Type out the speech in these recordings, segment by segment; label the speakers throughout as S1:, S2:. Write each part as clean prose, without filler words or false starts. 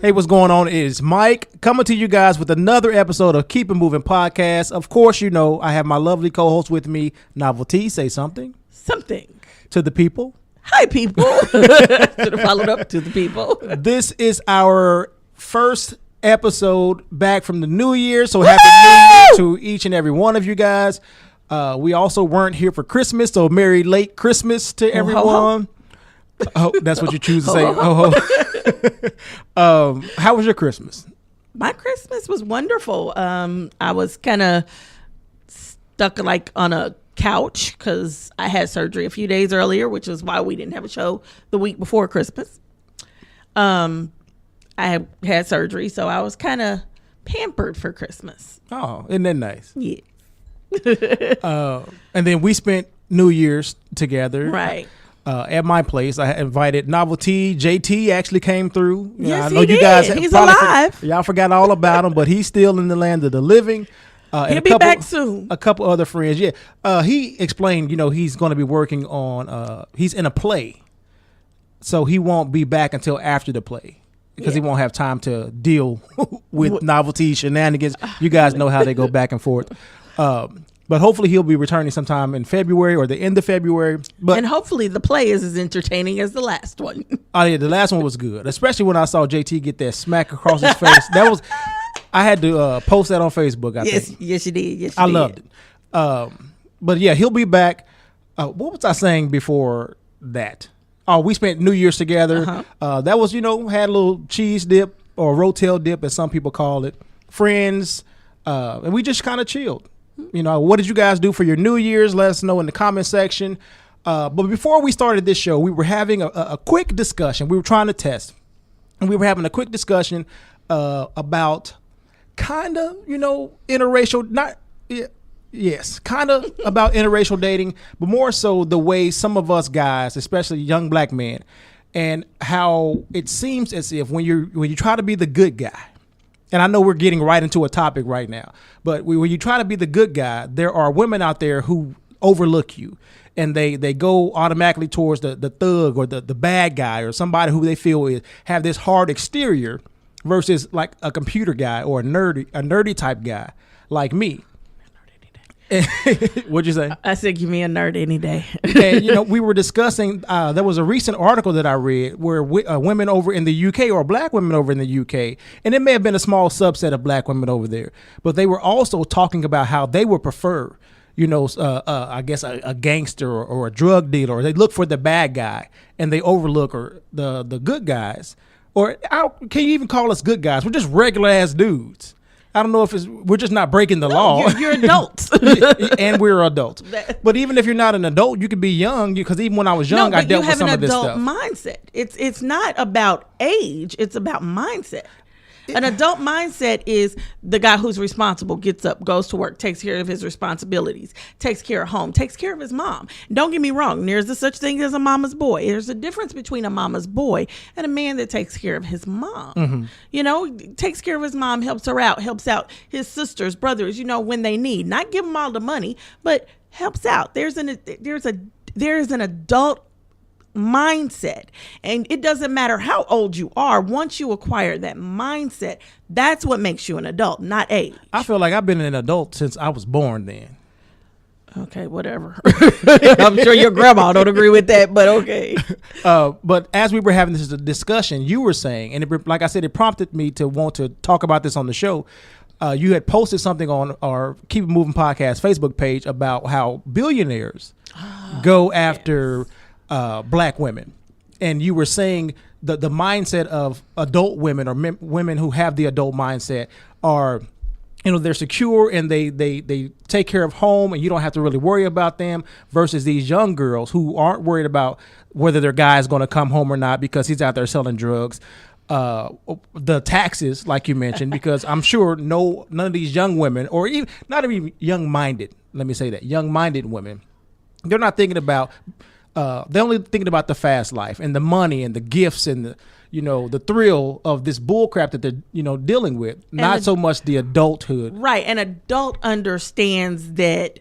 S1: Hey, what's going on? It is Mike coming to you guys with another episode of Keep It Moving Podcast. Of course, you know, I have my lovely co-host with me, Novelty. Say something.
S2: Something.
S1: To the people.
S2: Hi, people. Should have followed up to the people.
S1: This is our first episode back from the new year. So happy new year to each and every one of you guys. We also weren't here for Christmas, so Merry late Christmas to everyone. Oh, that's what you choose to say. How was your Christmas?
S2: My Christmas was wonderful. I was kind of stuck like on a couch because I had surgery a few days earlier, which is why we didn't have a show the week before Christmas. I had surgery, so I was kind of pampered for Christmas.
S1: Oh, isn't that nice?
S2: Yeah.
S1: And then we spent New Year's together.
S2: Right.
S1: At my place. I invited Novelty. JT actually came through.
S2: Yes,
S1: I know
S2: he
S1: you
S2: did.
S1: guys
S2: He's alive.
S1: Y'all forgot all about him, but he's still in the land of the living.
S2: He'll be back soon.
S1: A couple other friends. Yeah. He explained, you know, he's going to be working on, he's in a play. So he won't be back until after the play because he won't have time to deal with Novelty shenanigans. You guys know how they go back and forth. But hopefully he'll be returning sometime in February or the end of February.
S2: And hopefully the play is as entertaining as the last one.
S1: Oh yeah, the last one was good, especially when I saw JT get that smack across his face. I had to post that on Facebook. I think.
S2: Yes, you did. Yes,
S1: I loved it. But yeah, he'll be back. What was I saying before that? Oh, we spent New Year's together. That was, you know, had a little cheese dip or rotel dip, as some people call it. Friends, and we just kind of chilled. You know, what did you guys do for your New Year's? Let us know in the comment section. But before we started this show, we were having a quick discussion. We were trying to test. And we were having a quick discussion about kind of, you know, interracial, kind of about interracial dating, but more so the way some of us guys, especially young black men, and how it seems as if when you try to be the good guy, and I know we're getting right into a topic right now, but when you try to be the good guy, there are women out there who overlook you, and they go automatically towards the thug or the bad guy or somebody who they feel have this hard exterior versus like a computer guy or a nerdy type guy like me. What'd you say?
S2: I said, give me a nerd any day.
S1: And, you know, we were discussing, there was a recent article that I read where women over in the UK or black women over in the UK, and it may have been a small subset of black women over there, but they were also talking about how they would prefer, you know, I guess a gangster or a drug dealer, or they look for the bad guy and they overlook the good guys. Or can you even call us good guys? We're just regular ass dudes. I don't know if we're just not breaking the law.
S2: You're adults.
S1: And we're adults. But even if you're not an adult, you can be young. Because even when I was young, I dealt with some of this stuff.
S2: You have an adult mindset. It's not about age. It's about mindset. An adult mindset is the guy who's responsible, gets up, goes to work, takes care of his responsibilities, takes care of home, takes care of his mom. Don't get me wrong. There's a such thing as a mama's boy. There's a difference between a mama's boy and a man that takes care of his mom. Mm-hmm. You know, takes care of his mom, helps her out, helps out his sisters, brothers, you know, when they need. Not give them all the money, but helps out. There's an adult mindset, and it doesn't matter how old you are. Once you acquire that mindset, that's what makes you an adult, not age.
S1: I feel like I've been an adult since I was born then.
S2: Okay, whatever. I'm sure your grandma don't agree with that, but okay.
S1: But as we were having this discussion, you were saying, and like I said, it prompted me to want to talk about this on the show. You had posted something on our Keep It Moving podcast Facebook page about how billionaires go after black women, and you were saying the mindset of adult women or women who have the adult mindset are, you know, they're secure and they take care of home and you don't have to really worry about them, versus these young girls who aren't worried about whether their guy is going to come home or not because he's out there selling drugs. The taxes, like you mentioned, because I'm sure none of these young women, or even not even young-minded, let me say that, young-minded women, they're not thinking about they're only thinking about the fast life and the money and the gifts and the, you know, the thrill of this bull crap that they're, you know, dealing with. Not so much the adulthood.
S2: Right. An adult understands that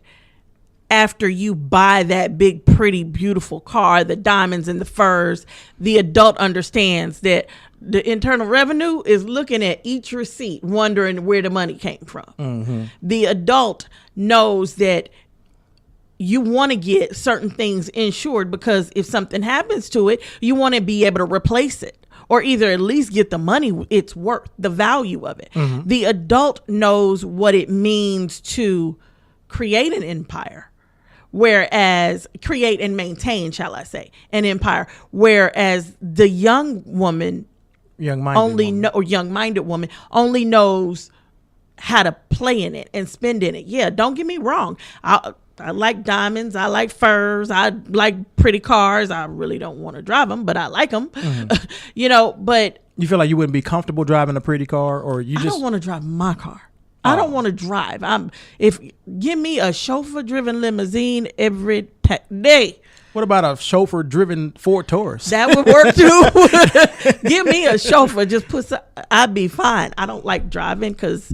S2: after you buy that big, pretty, beautiful car, the diamonds and the furs, the adult understands that The Internal Revenue is looking at each receipt, wondering where the money came from. The adult knows that you want to get certain things insured because if something happens to it, you want to be able to replace it. Or either at least get the money it's worth, the value of it. The adult knows what it means to create an empire, whereas create and maintain, shall I say, an empire. Whereas the young woman, young-minded woman only knows how to play in it and spend in it. Yeah, don't get me wrong. I like diamonds. I like furs. I like pretty cars. I really don't want to drive them, but I like them. But
S1: you feel like you wouldn't be comfortable driving a pretty car, or you just...
S2: I don't want to drive my car. I don't want to drive. Give me a chauffeur-driven limousine every day.
S1: What about a chauffeur-driven Ford Taurus?
S2: That would work too. Give me a chauffeur. I'd be fine. I don't like driving because...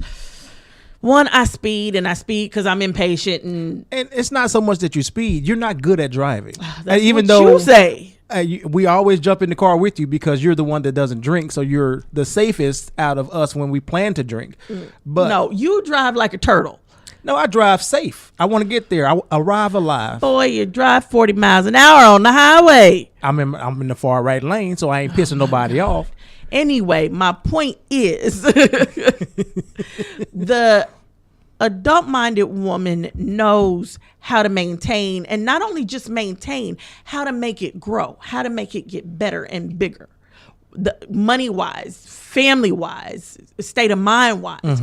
S2: One, I speed because I'm impatient, and
S1: it's not so much that you speed. You're not good at driving.
S2: That's
S1: even
S2: what
S1: though
S2: you say.
S1: We always jump in the car with you because you're the one that doesn't drink, so you're the safest out of us when we plan to drink. But
S2: no, you drive like a turtle.
S1: No, I drive safe. I want to get there. I arrive alive.
S2: Boy, you drive 40 miles an hour on the highway.
S1: I'm in the far right lane, so I ain't pissing nobody off.
S2: Anyway, my point is the adult-minded woman knows how to maintain, and not only just maintain, how to make it grow, how to make it get better and bigger. Money-wise, family-wise, state of mind-wise.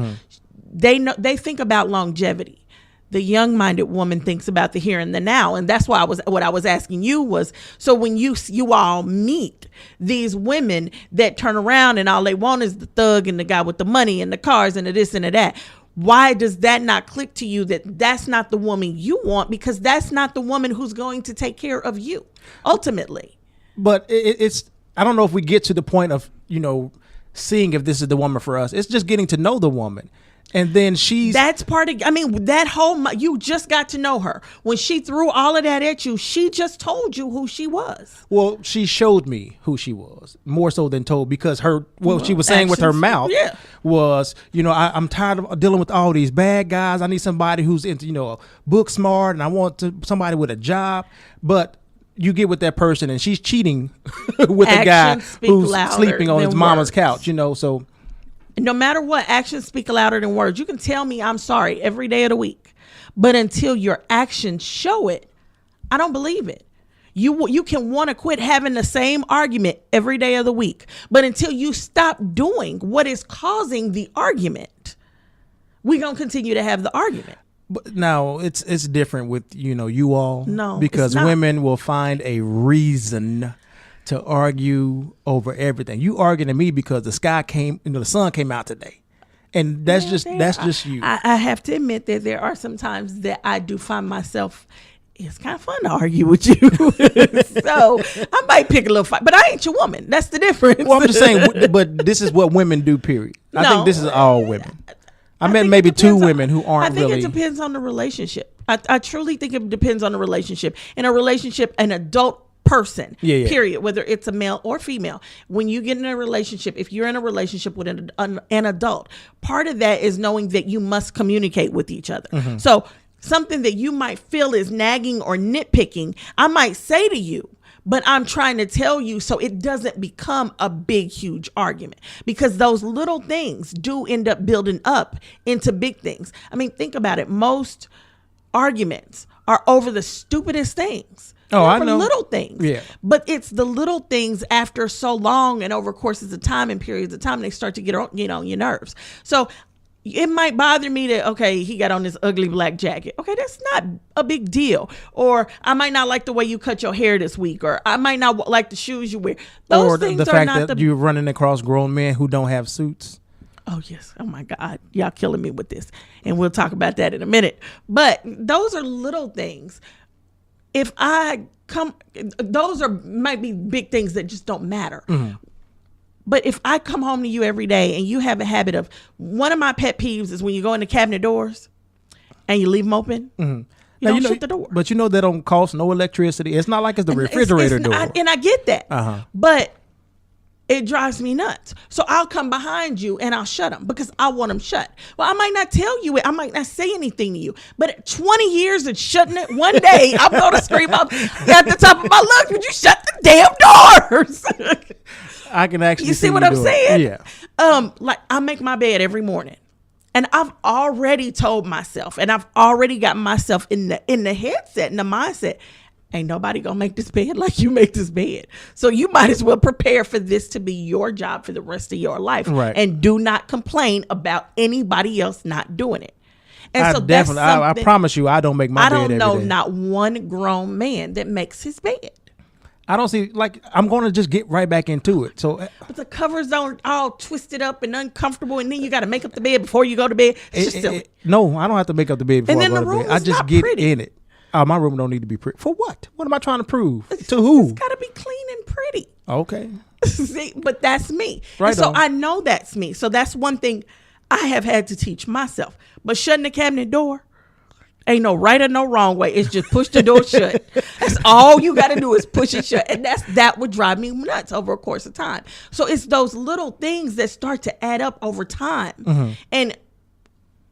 S2: They think about longevity. The young-minded woman thinks about the here and the now, and that's why what I was asking you was, so when you all meet these women that turn around and all they want is the thug and the guy with the money and the cars and the this and the that, why does that not click to you that that's not the woman you want, because that's not the woman who's going to take care of you ultimately?
S1: But it's I don't know if we get to the point of seeing if this is the woman for us. It's just getting to know the woman. And then that's part of, that whole, you just got to know her. When she threw all of that at you, she just told you who she was. Well, she showed me who she was, more so than told, because she was saying with her mouth was, I'm tired of dealing with all these bad guys. I need somebody who's into, book smart, and I want somebody with a job. But you get with that person and she's cheating with a guy who's sleeping on his mama's couch, so...
S2: No matter what, actions speak louder than words. You can tell me I'm sorry every day of the week, but until your actions show it, I don't believe it. You can want to quit having the same argument every day of the week, but until you stop doing what is causing the argument, we're going to continue to have the argument.
S1: But now it's different with, you all.
S2: No,
S1: because women will find a reason to argue over everything. You arguing to me because the sun came out today, and that's just you.
S2: I have to admit that there are some times that I do find myself. It's kind of fun to argue with you, so I might pick a little fight. But I ain't your woman. That's the difference.
S1: Well, I'm just saying. But this is what women do. Period. I think this is all women. I met maybe two women who aren't really.
S2: I think it depends on the relationship. I truly think it depends on the relationship. In a relationship, an adult person, period, whether it's a male or female, when you get in a relationship, if you're in a relationship with an adult, part of that is knowing that you must communicate with each other. So something that you might feel is nagging or nitpicking, I might say to you, but I'm trying to tell you so it doesn't become a big, huge argument, because those little things do end up building up into big things. Think about it. Most arguments are over the stupidest things.
S1: I know.
S2: Little things.
S1: Yeah.
S2: But it's the little things after so long and over courses of time and periods of time, they start to get on your nerves. So it might bother me that, okay, he got on this ugly black jacket. Okay, that's not a big deal. Or I might not like the way you cut your hair this week, or I might not like the shoes you wear. Those
S1: or
S2: things
S1: the
S2: are
S1: fact
S2: not
S1: that you're running across grown men who don't have suits.
S2: Oh, yes. Oh, my God. Y'all killing me with this. And we'll talk about that in a minute. But those are little things. If those might be big things that just don't matter. But if I come home to you every day and you have a habit of, one of my pet peeves is when you go in the cabinet doors and you leave them open, you don't shut the door.
S1: But they don't cost no electricity. It's not like it's the refrigerator door.
S2: And I get that. But It drives me nuts. So I'll come behind you and I'll shut them because I want them shut. Well, I might not tell you it. I might not say anything to you. But at 20 years of shutting it, one day I'm going to scream up at the top of my lungs, would you shut the damn doors?
S1: I can actually
S2: You see what I'm saying?
S1: Yeah.
S2: Like I make my bed every morning. And I've already told myself, and I've already got myself in the headset, in the mindset, ain't nobody gonna make this bed like you make this bed. So you might as well prepare for this to be your job for the rest of your life.
S1: Right.
S2: And do not complain about anybody else not doing it. And so
S1: definitely, I promise you, I don't make my bed every day.
S2: I don't know not one grown man that makes his bed.
S1: I don't see, like, I'm going to just get right back into it. So,
S2: but the covers don't all twisted up and uncomfortable, and then you got to make up the bed before you go to bed. It's just silly.
S1: No, I don't have to make up the bed before I go to bed. I just get
S2: pretty.
S1: in it. My room don't need to be pretty. For what? What am I trying to prove? To who?
S2: It's got to be clean and pretty.
S1: Okay.
S2: See, but that's me.
S1: Right.
S2: And so I know that's me. So that's one thing I have had to teach myself. But shutting the cabinet door, ain't no right or no wrong way. It's just push the door shut. That's all you got to do is push it shut. And that would drive me nuts over a course of time. So it's those little things that start to add up over time. Mm-hmm. And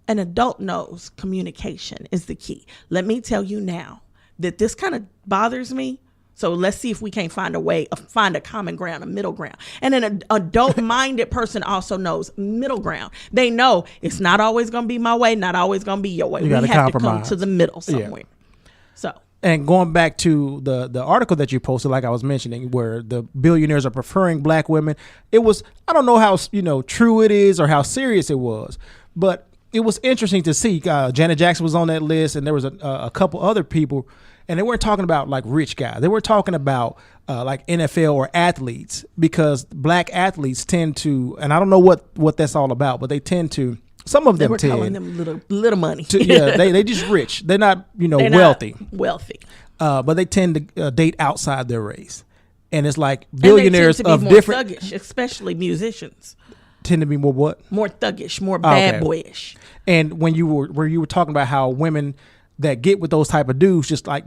S2: an adult knows communication is the key. Let me tell you now that this kind of bothers me. So let's see if we can't find a common ground, a middle ground. And an adult-minded person also knows middle ground. They know it's not always going to be my way, not always going to be your way. We have
S1: compromise.
S2: To come to the middle somewhere. Yeah. So.
S1: And going back to the article that you posted, like I was mentioning, where the billionaires are preferring black women, it was, I don't know how true it is or how serious it was, but it was interesting to see. Janet Jackson was on that list, and there was a couple other people. And they weren't talking about like rich guys. They were talking about like NFL or athletes, because black athletes tend to, and I don't know what that's all about, but they tend to, some of them
S2: tend. They were calling them little money.
S1: They just rich. They're not, they're wealthy.
S2: Not wealthy.
S1: But they tend to date outside their race. And it's like billionaires
S2: and they tend to be
S1: of
S2: more
S1: different.
S2: Thuggish, especially musicians.
S1: Tend to be more what?
S2: More thuggish, more bad boyish.
S1: And when you were talking about how women that get with those type of dudes just like,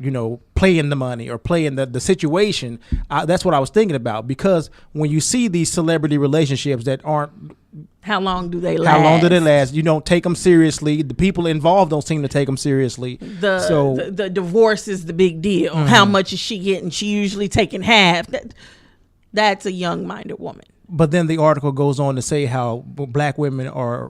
S1: playing the money or playing the situation, that's what I was thinking about. Because when you see these celebrity relationships that aren't,
S2: how long do they last?
S1: How long do they last? You don't take them seriously. The people involved don't seem to take them seriously.
S2: The divorce is the big deal. Mm-hmm. How much is she getting? She usually taking half. That's a young-minded woman.
S1: But then the article goes on to say how black women are,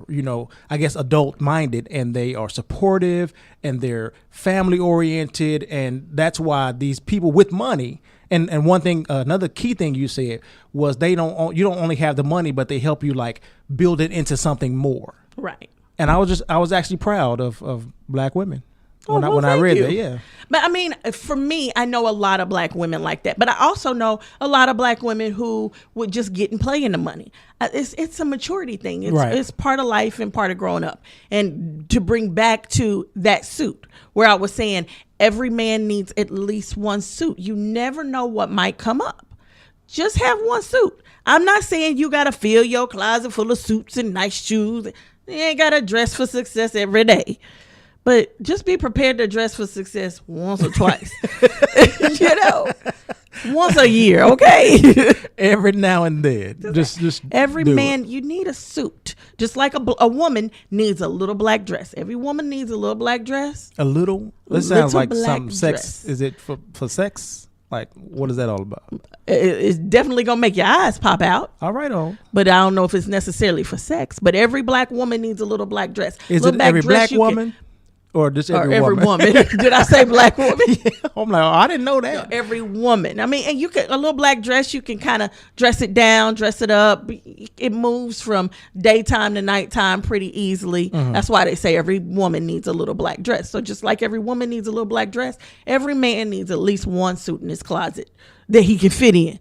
S1: I guess adult-minded, and they are supportive and they're family-oriented, and that's why these people with money. And one thing, another key thing you said was you don't only have the money, but they help you like build it into something more.
S2: Right.
S1: And I was actually proud of black women. When I read that, yeah.
S2: But I mean, for me, I know a lot of black women like that. But I also know a lot of black women who would just get and play in the money. It's a maturity thing. It's part of life and part of growing up. And to bring back to that suit, where I was saying every man needs at least one suit. You never know what might come up. Just have one suit. I'm not saying you got to fill your closet full of suits and nice shoes. You ain't got to dress for success every day. But just be prepared to dress for success once or twice. Once a year, okay?
S1: Every now and then. Just
S2: every man, you need a suit. Just like a woman needs a little black dress. Every woman needs a little black dress.
S1: A little? That sounds like some sex. Is it for sex? Like, what is that all about?
S2: It's definitely going to make your eyes pop out.
S1: All right, on.
S2: But I don't know if it's necessarily for sex. But every black woman needs a little black dress.
S1: Is it every black woman? Or just every
S2: woman. Did I say black woman?
S1: Yeah, I'm like, I didn't know that.
S2: No, every woman. I mean, and you can, a little black dress, you can kind of dress it down, dress it up. It moves from daytime to nighttime pretty easily. Mm-hmm. That's why they say every woman needs a little black dress. So just like every woman needs a little black dress, every man needs at least one suit in his closet that he can fit in.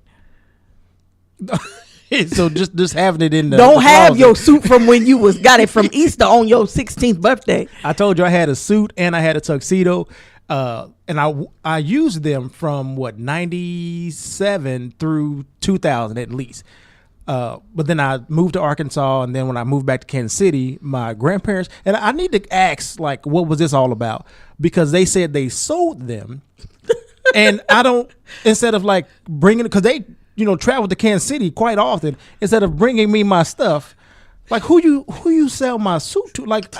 S1: So just having it in the
S2: don't have
S1: closet.
S2: your suit from when you got it from Easter on your 16th birthday.
S1: I told you I had a suit and I had a tuxedo, and I used them from 97 through 2000 at least. But then I moved to Arkansas, and then when I moved back to Kansas City, my grandparents, and I need to ask, like, what was this all about? Because they said they sold them, and I don't, instead of like bringing it, because travel to Kansas City quite often instead of bringing me my stuff. Like, who you sell my suit to? Like,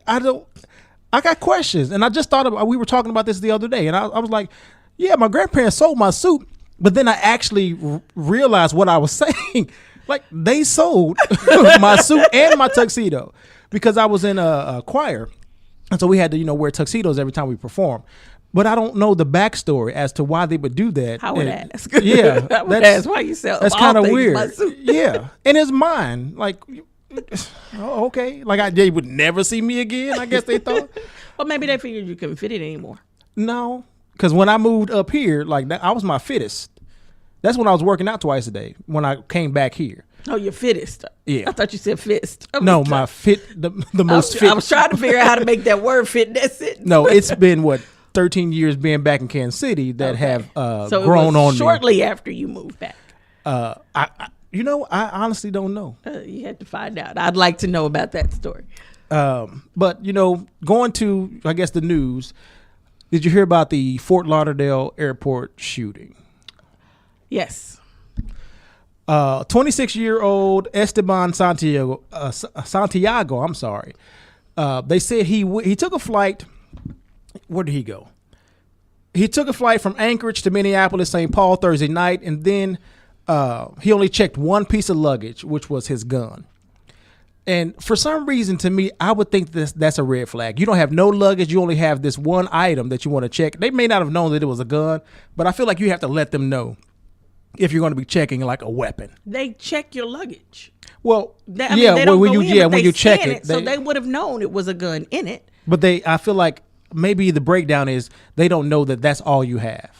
S1: I got questions, and I just we were talking about this the other day, and I was like, yeah, my grandparents sold my suit, but then I actually realized what I was saying. Like, they sold my suit and my tuxedo because I was in a choir, and so we had to wear tuxedos every time we perform. But I don't know the backstory as to why they would do that.
S2: I would ask.
S1: Yeah,
S2: I would ask why you sell.
S1: That's kind of weird. Yeah, and it's mine. Like, oh, okay. Like they would never see me again. I guess they thought.
S2: Well, maybe they figured you couldn't fit it anymore.
S1: No, because when I moved up here, like I was my fittest. That's when I was working out twice a day. When I came back here.
S2: Oh, your fittest.
S1: Yeah.
S2: I thought you said fist.
S1: No, my fit, the most fit.
S2: I was trying to figure out how to make that word fit. That's it.
S1: No, it's been 13 years being back in Kansas City that have
S2: so
S1: grown on me.
S2: Shortly after you moved back.
S1: I honestly don't know.
S2: You had to find out. I'd like to know about that story.
S1: But going to, I guess, the news. Did you hear about the Fort Lauderdale airport shooting?
S2: Yes.
S1: 26-year-old Esteban Santiago. I'm sorry. They said he took a flight. Where did he go? He took a flight from Anchorage to Minneapolis, St. Paul Thursday night, and then he only checked one piece of luggage, which was his gun. And for some reason, to me, I would think that's a red flag. You don't have no luggage. You only have this one item that you want to check. They may not have known that it was a gun, but I feel like you have to let them know if you're going to be checking like a weapon.
S2: They check your luggage.
S1: Well,
S2: when you
S1: check it,
S2: so they would have known it was a gun in it.
S1: But I feel like maybe the breakdown is they don't know that that's all you have.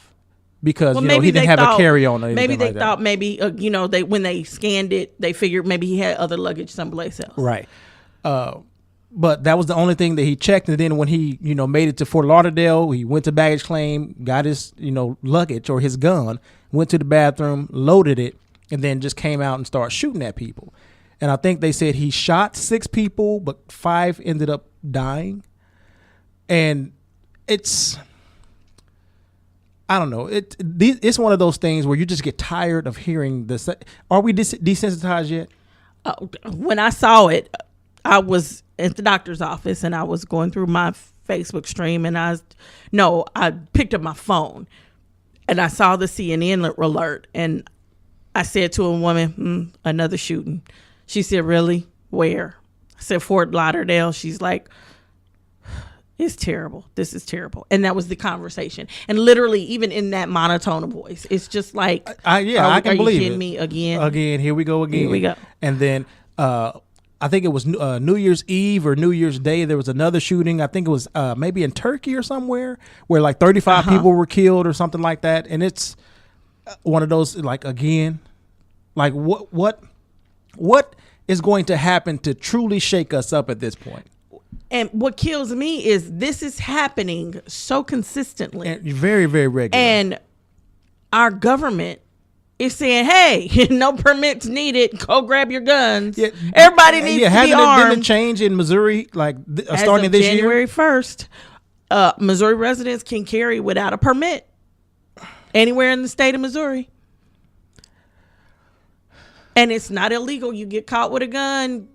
S1: Because he didn't have a carry-on or anything.
S2: Maybe they
S1: thought
S2: they when they scanned it, they figured maybe he had other luggage someplace else.
S1: Right. But that was the only thing that he checked. And then when he made it to Fort Lauderdale, he went to baggage claim, got his luggage or his gun, went to the bathroom, loaded it, and then just came out and started shooting at people. And I think they said he shot 6 people, but 5 ended up dying. And I don't know. It's one of those things where you just get tired of hearing this. Are we desensitized yet?
S2: When I saw it, I was at the doctor's office and I was going through my Facebook stream and I picked up my phone and I saw the CNN alert and I said to a woman, another shooting. She said, really? Where? I said, Fort Lauderdale. She's like, it's terrible. This is terrible. And that was the conversation. And literally, even in that monotone of voice, it's just like,
S1: I can believe it. Are you
S2: kidding me again?
S1: Again, here we go again.
S2: Here we go.
S1: And then I think it was New Year's Eve or New Year's Day. There was another shooting. I think it was maybe in Turkey or somewhere where like 35 people were killed or something like that. And it's one of those, like, again, like what is going to happen to truly shake us up at this point?
S2: And what kills me is this is happening so consistently.
S1: And very, very regular.
S2: And our government is saying, hey, no permits needed. Go grab your guns. Yeah, everybody needs to be armed.
S1: Hasn't it been a change in Missouri, like starting this
S2: January 1st, Missouri residents can carry without a permit anywhere in the state of Missouri. And it's not illegal. You get caught with a gun,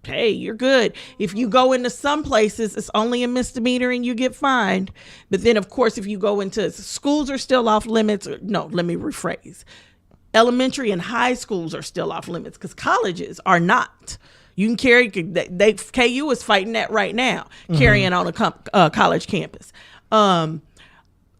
S2: hey, you're good. If you go into some places, it's only a misdemeanor and you get fined. But then, of course, if you go into schools are still off limits. No, let me rephrase. Elementary and high schools are still off limits because colleges are not. You can carry. KU is fighting that right now, carrying on a college campus.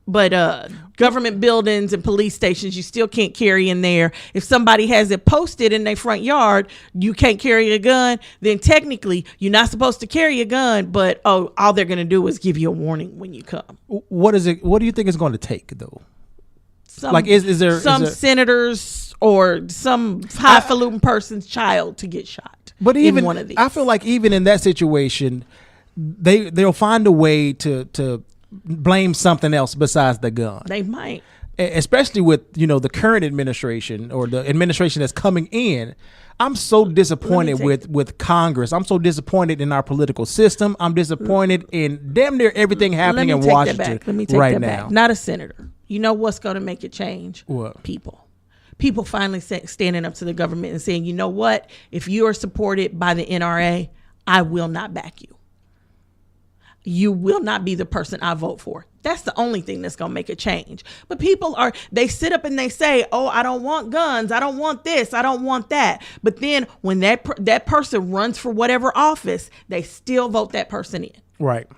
S2: But government buildings and police stations, you still can't carry in there. If somebody has it posted in their front yard, you can't carry a gun, then technically you're not supposed to carry a gun, but all they're going to do is give you a warning when you come.
S1: What is it? What do you think it's going to take, though? Is there
S2: senators or some highfalutin person's child to get shot?
S1: But even
S2: in one of these.
S1: I feel like even in that situation, they'll find a way to blame something else besides the gun.
S2: They might.
S1: Especially with, the current administration or the administration that's coming in. I'm so disappointed with Congress. I'm so disappointed in our political system. I'm disappointed in damn near everything happening in Washington
S2: Let me take
S1: right
S2: that
S1: now.
S2: back. Not a senator. You know what's going to make it change?
S1: What?
S2: People people finally standing up to the government and saying, you know what? If you are supported by the NRA, I will not back you. You will not be the person I vote for. That's the only thing that's going to make a change. But people they sit up and they say, oh, I don't want guns. I don't want this. I don't want that. But then when that person runs for whatever office, they still vote that person in.
S1: Right.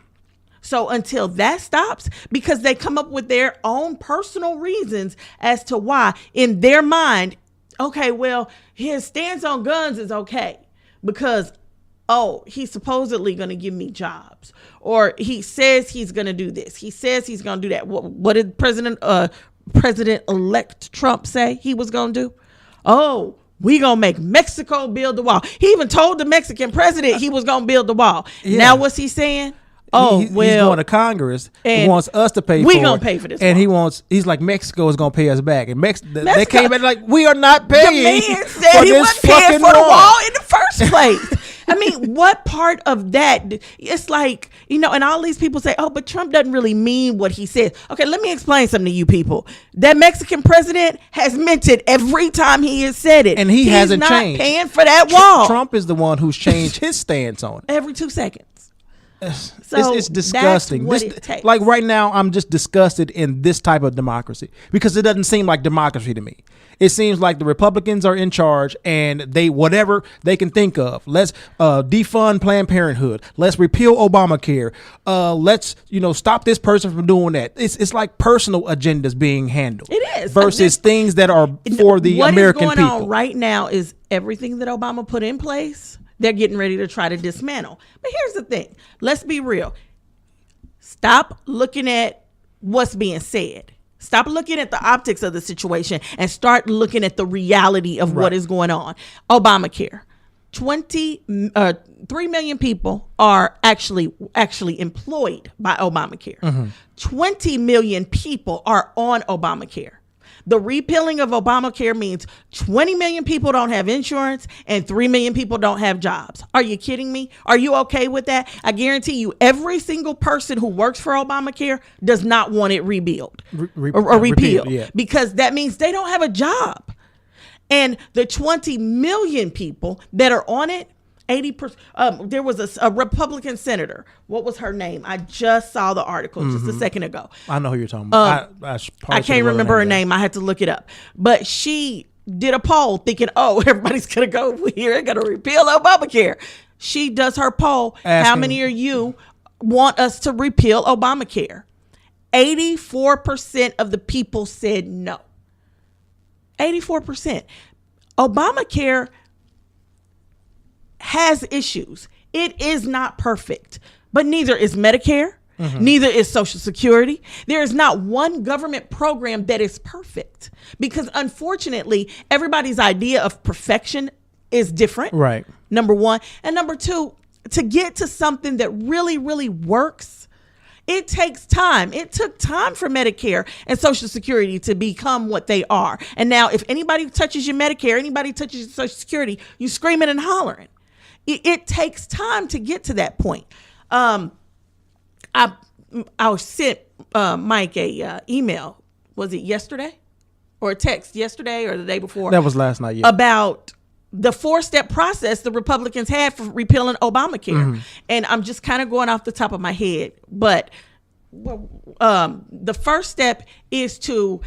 S2: So until that stops, because they come up with their own personal reasons as to why, in their mind, okay, well, his stance on guns is okay because, oh, he's supposedly going to give me jobs, or he says he's going to do this. He says he's going to do that. What did President-elect Trump say he was going to do? Oh, we going to make Mexico build the wall. He even told the Mexican president he was going to build the wall. Yeah. Now what's he saying? Oh,
S1: he's going to Congress and wants us to pay for it.
S2: We going to pay for this.
S1: And wall. He's like, Mexico is going to pay us back. And they came back like, we are not paying.
S2: The man said he wasn't paying for the wall in the first place. I mean, what part of that? It's like, and all these people say, oh, but Trump doesn't really mean what he says. Okay, let me explain something to you people. That Mexican president has meant it every time he has said it.
S1: And he hasn't changed.
S2: He's not paying for that wall.
S1: Trump is the one who's changed his stance on it.
S2: Every 2 seconds.
S1: So it's disgusting.
S2: That's what it takes.
S1: Like right now, I'm just disgusted in this type of democracy because it doesn't seem like democracy to me. It seems like the Republicans are in charge and they whatever they can think of. Let's defund Planned Parenthood. Let's repeal Obamacare. Let's stop this person from doing that. It's like personal agendas being handled.
S2: It is
S1: versus things that are for the American people. What is going
S2: on right now is everything that Obama put in place. They're getting ready to try to dismantle. But here's the thing. Let's be real. Stop looking at what's being said. Stop looking at the optics of the situation and start looking at the reality of what is going on. Obamacare. 3 million people are actually employed by Obamacare. Mm-hmm. 20 million people are on Obamacare. The repealing of Obamacare means 20 million people don't have insurance and 3 million people don't have jobs. Are you kidding me? Are you okay with that? I guarantee you every single person who works for Obamacare does not want it repealed or repealed because that means they don't have a job. And the 20 million people that are on it, 80%. There was a Republican senator. What was her name? I just saw the article just a second ago.
S1: I know who you're talking about.
S2: I can't remember her name. I had to look it up. But she did a poll thinking, oh, everybody's going to go here. They're going to repeal Obamacare. She does her poll. How many of you want us to repeal Obamacare? 84% of the people said no. 84%. Obamacare has issues. It is not perfect, but neither is Medicare. Mm-hmm. Neither is Social Security. There is not one government program that is perfect because unfortunately, everybody's idea of perfection is different.
S1: Right.
S2: Number one. And number two, to get to something that really, really works, it takes time. It took time for Medicare and Social Security to become what they are. And now if anybody touches your Medicare, anybody touches your Social Security, you screaming and hollering. It takes time to get to that point. I sent Mike a email. Was it yesterday? Or a text yesterday or the day before?
S1: That was last night, yeah.
S2: About the 4-step process the Republicans had for repealing Obamacare. Mm-hmm. And I'm just kind of going off the top of my head. But the first step is to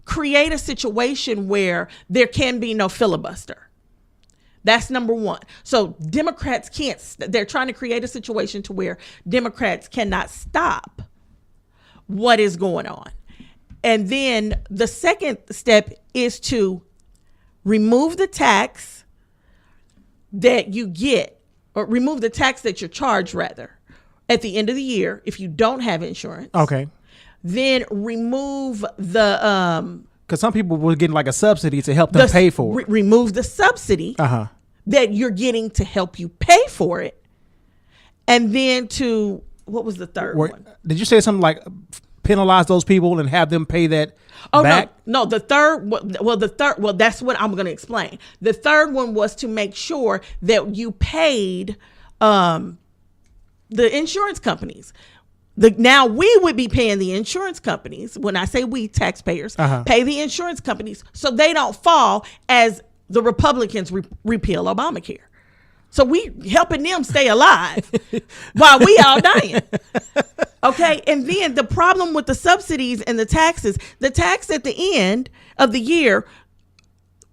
S2: create a situation where there can be no filibuster. That's number one. So Democrats they're trying to create a situation to where Democrats cannot stop what is going on. And then the second step is to remove the tax that you get, or remove the tax that you're charged rather at the end of the year if you don't have insurance.
S1: Okay.
S2: Then remove the
S1: because some people were getting like a subsidy to help them pay for it.
S2: Remove the subsidy that you're getting to help you pay for it. And then what was the third one?
S1: Did you say something like penalize those people and have them pay that back?
S2: No, the third, that's what I'm going to explain. The third one was to make sure that you paid the insurance companies. Now we would be paying the insurance companies. When I say we, taxpayers, pay the insurance companies so they don't fall as the Republicans repeal Obamacare. So we helping them stay alive while we all dying. Okay. And then the problem with the subsidies and the tax at the end of the year,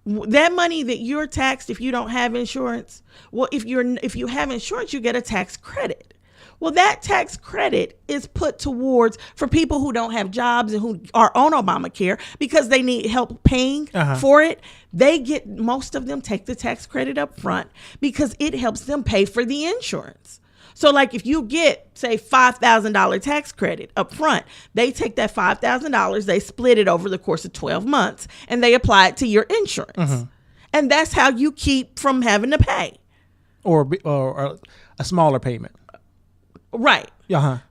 S2: that money that you're taxed if you don't have insurance. Well, if you have insurance, you get a tax credit. Well, that tax credit is put towards for people who don't have jobs and who are on Obamacare because they need help paying for it. Most of them take the tax credit up front because it helps them pay for the insurance. So like if you get, say, $5,000 tax credit up front, they take that $5,000, they split it over the course of 12 months and they apply it to your insurance. And that's how you keep from having to pay.
S1: Or a smaller payment.
S2: Right.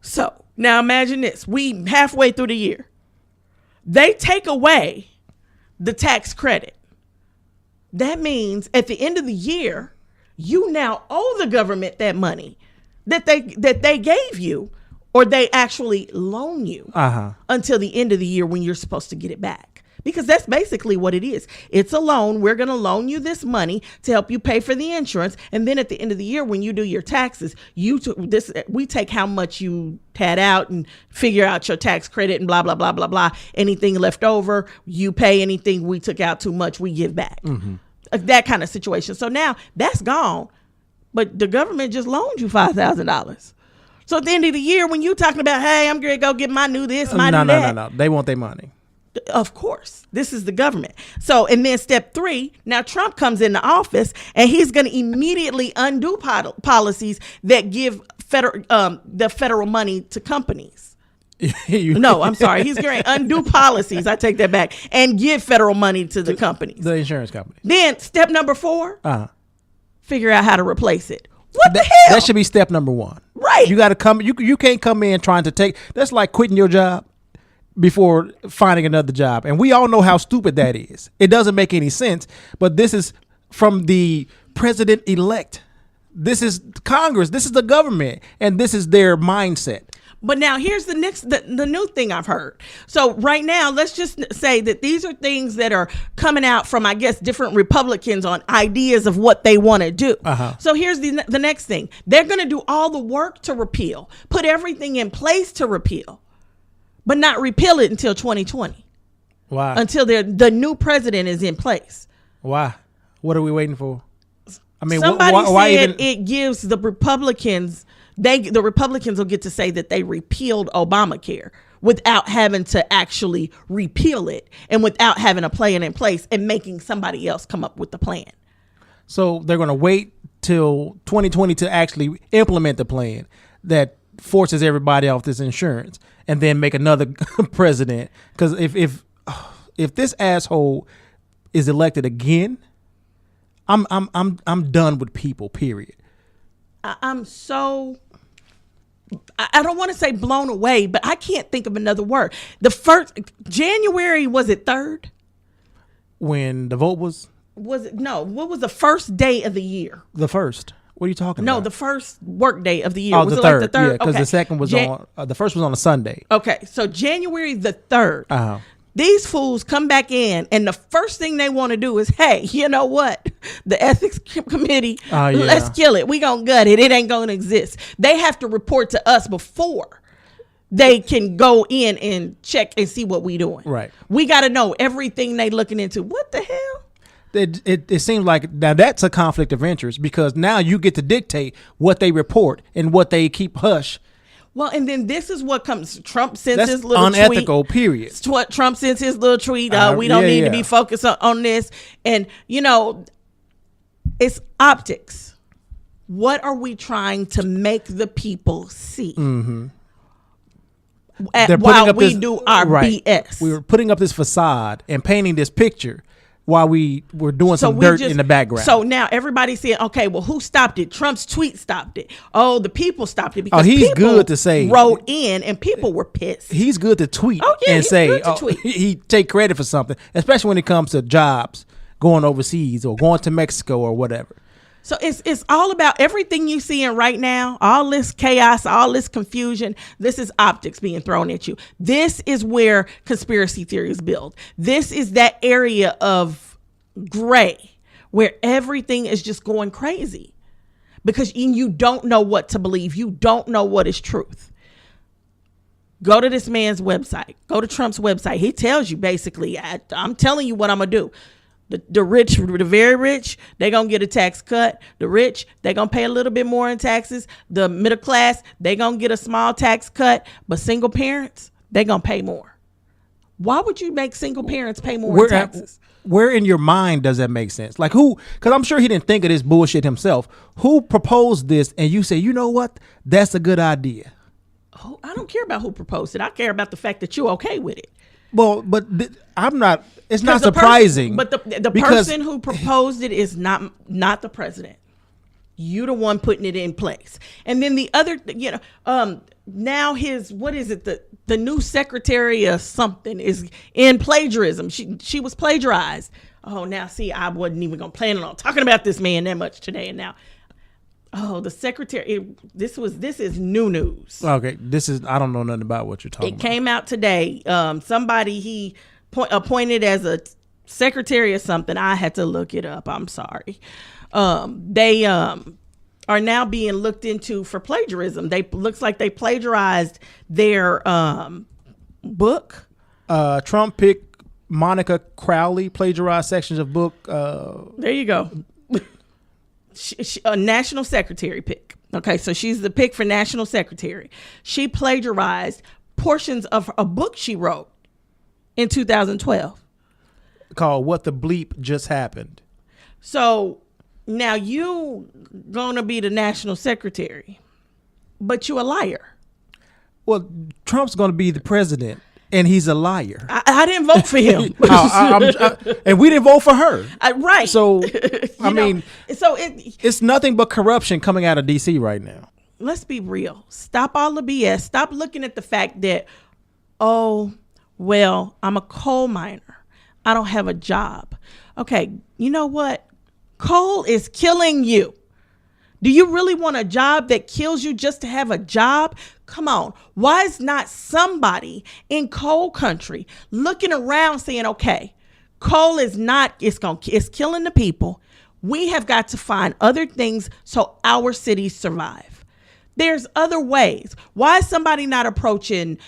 S2: So now imagine this. We halfway through the year. They take away the tax credit. That means at the end of the year, you now owe the government that money that they gave you or they actually loan you until the end of the year when you're supposed to get it back. Because that's basically what it is. It's a loan. We're going to loan you this money to help you pay for the insurance. And then at the end of the year, when you do your taxes, we take how much you had out and figure out your tax credit and blah, blah, blah, blah, blah. Anything left over, you pay. Anything we took out too much, we give back. That kind of situation. So now that's gone. But the government just loaned you $5,000. So at the end of the year, when you're talking about, hey, I'm going to go get my new this, my new that.
S1: No. They want their money.
S2: Of course, this is the government. So, and then step 3, now Trump comes into office and he's going to immediately undo policies that give the federal money to companies. No, I'm sorry. He's going to undo policies. I take that back and give federal money to the companies.
S1: The insurance companies.
S2: Then step number 4, figure out how to replace it. What the hell?
S1: That should be step number 1.
S2: Right.
S1: You got to come. You can't come in trying to take. That's like quitting your job before finding another job. And we all know how stupid that is. It doesn't make any sense. But this is from the president-elect. This is Congress. This is the government. And this is their mindset.
S2: But now here's the new thing I've heard. So right now, let's just say that these are things that are coming out from, I guess, different Republicans on ideas of what they want to do. So here's the next thing. They're going to do all the work to repeal, put everything in place to repeal, but not repeal it until 2020.
S1: Why?
S2: Until the new president is in place.
S1: Why? What are we waiting for? I mean,
S2: somebody
S1: why
S2: said
S1: even?
S2: It gives the Republicans, the Republicans will get to say that they repealed Obamacare without having to actually repeal it and without having a plan in place and making somebody else come up with the plan.
S1: So they're going to wait till 2020 to actually implement the plan that forces everybody off this insurance and then make another president. Because if this asshole is elected again, I'm done with people, period.
S2: I'm so, I don't want to say blown away, but I can't think of another word. The first January, was it 3rd?
S1: When the vote was?
S2: Was it? No. What was the first day of the year?
S1: The first. What are you talking about?
S2: No, the first work day of the year.
S1: Oh,
S2: was
S1: the
S2: it
S1: third.
S2: Like the 3rd?
S1: Yeah, because the second was on, the first was on a Sunday.
S2: Okay. So January the 3rd. These fools come back in and the first thing they want to do is, hey, you know what? The ethics committee, let's kill it. We gonna gut it. It ain't gonna exist. They have to report to us before they can go in and check and see what we doing.
S1: Right.
S2: We got to know everything they looking into. What the hell?
S1: It seems like now that's a conflict of interest because now you get to dictate what they report and what they keep hush.
S2: Well, and then this is what comes. Trump sends
S1: That's
S2: his little
S1: unethical,
S2: tweet.
S1: Period.
S2: It's what Trump sends his little tweet. We don't need to be focused on this. And, you know, it's optics. What are we trying to make the people see? While we do our BS.
S1: We were putting up this facade and painting this picture while we were doing some dirt in the background.
S2: So now everybody's saying, okay, well, who stopped it? Trump's tweet stopped it. Oh, the people stopped it because
S1: he's
S2: people
S1: good to say.
S2: Wrote in and people were pissed.
S1: He's good to tweet
S2: and
S1: say
S2: tweet.
S1: He take credit for something, especially when it comes to jobs, going overseas or going to Mexico or whatever.
S2: So it's all about everything you see in right now, all this chaos, all this confusion. This is optics being thrown at you. This is where conspiracy theories build. This is that area of gray where everything is just going crazy because you don't know what to believe. You don't know what is truth. Go to this man's website. Go to Trump's website. He tells you basically, I'm telling you what I'm going to do. The rich, the very rich, they're going to get a tax cut. The rich, they're going to pay a little bit more in taxes. The middle class, they're going to get a small tax cut. But single parents, they're going to pay more. Why would you make single parents pay more in taxes?
S1: Where in your mind does that make sense? Like who, because I'm sure he didn't think of this bullshit himself. Who proposed this and you say, you know what? That's a good idea.
S2: Oh, I don't care about who proposed it. I care about the fact that you're okay with it.
S1: Well, but I'm not. It's not surprising.
S2: But the person who proposed it is not the president. You the one putting it in place. And then the other, now what is it? The new secretary of something is in plagiarism. She was plagiarized. Oh, now see, I wasn't even gonna plan on talking about this man that much today. And now, the secretary. This is new news.
S1: Okay, I don't know nothing about what you're talking about.
S2: It came out today. Somebody he appointed as a secretary or something. I had to look it up. I'm sorry. They are now being looked into for plagiarism. Looks like they plagiarized their book.
S1: Trump picked Monica Crowley plagiarized sections of book.
S2: There you go. A national secretary pick. Okay, so she's the pick for national secretary. She plagiarized portions of a book she wrote in 2012
S1: called "What the Bleep Just Happened."
S2: So now you gonna be the national secretary, but you a liar.
S1: Well, Trump's gonna be the president, and he's a liar.
S2: I didn't vote for him,
S1: and we didn't vote for her.
S2: Right.
S1: So it's nothing but corruption coming out of DC right now.
S2: Let's be real. Stop all the BS. Stop looking at the fact that, oh, well, I'm a coal miner. I don't have a job. Okay, you know what? Coal is killing you. Do you really want a job that kills you just to have a job? Come on. Why is not somebody in coal country looking around saying, okay, coal is it's killing the people. We have got to find other things so our cities survive. There's other ways. Why is somebody not approaching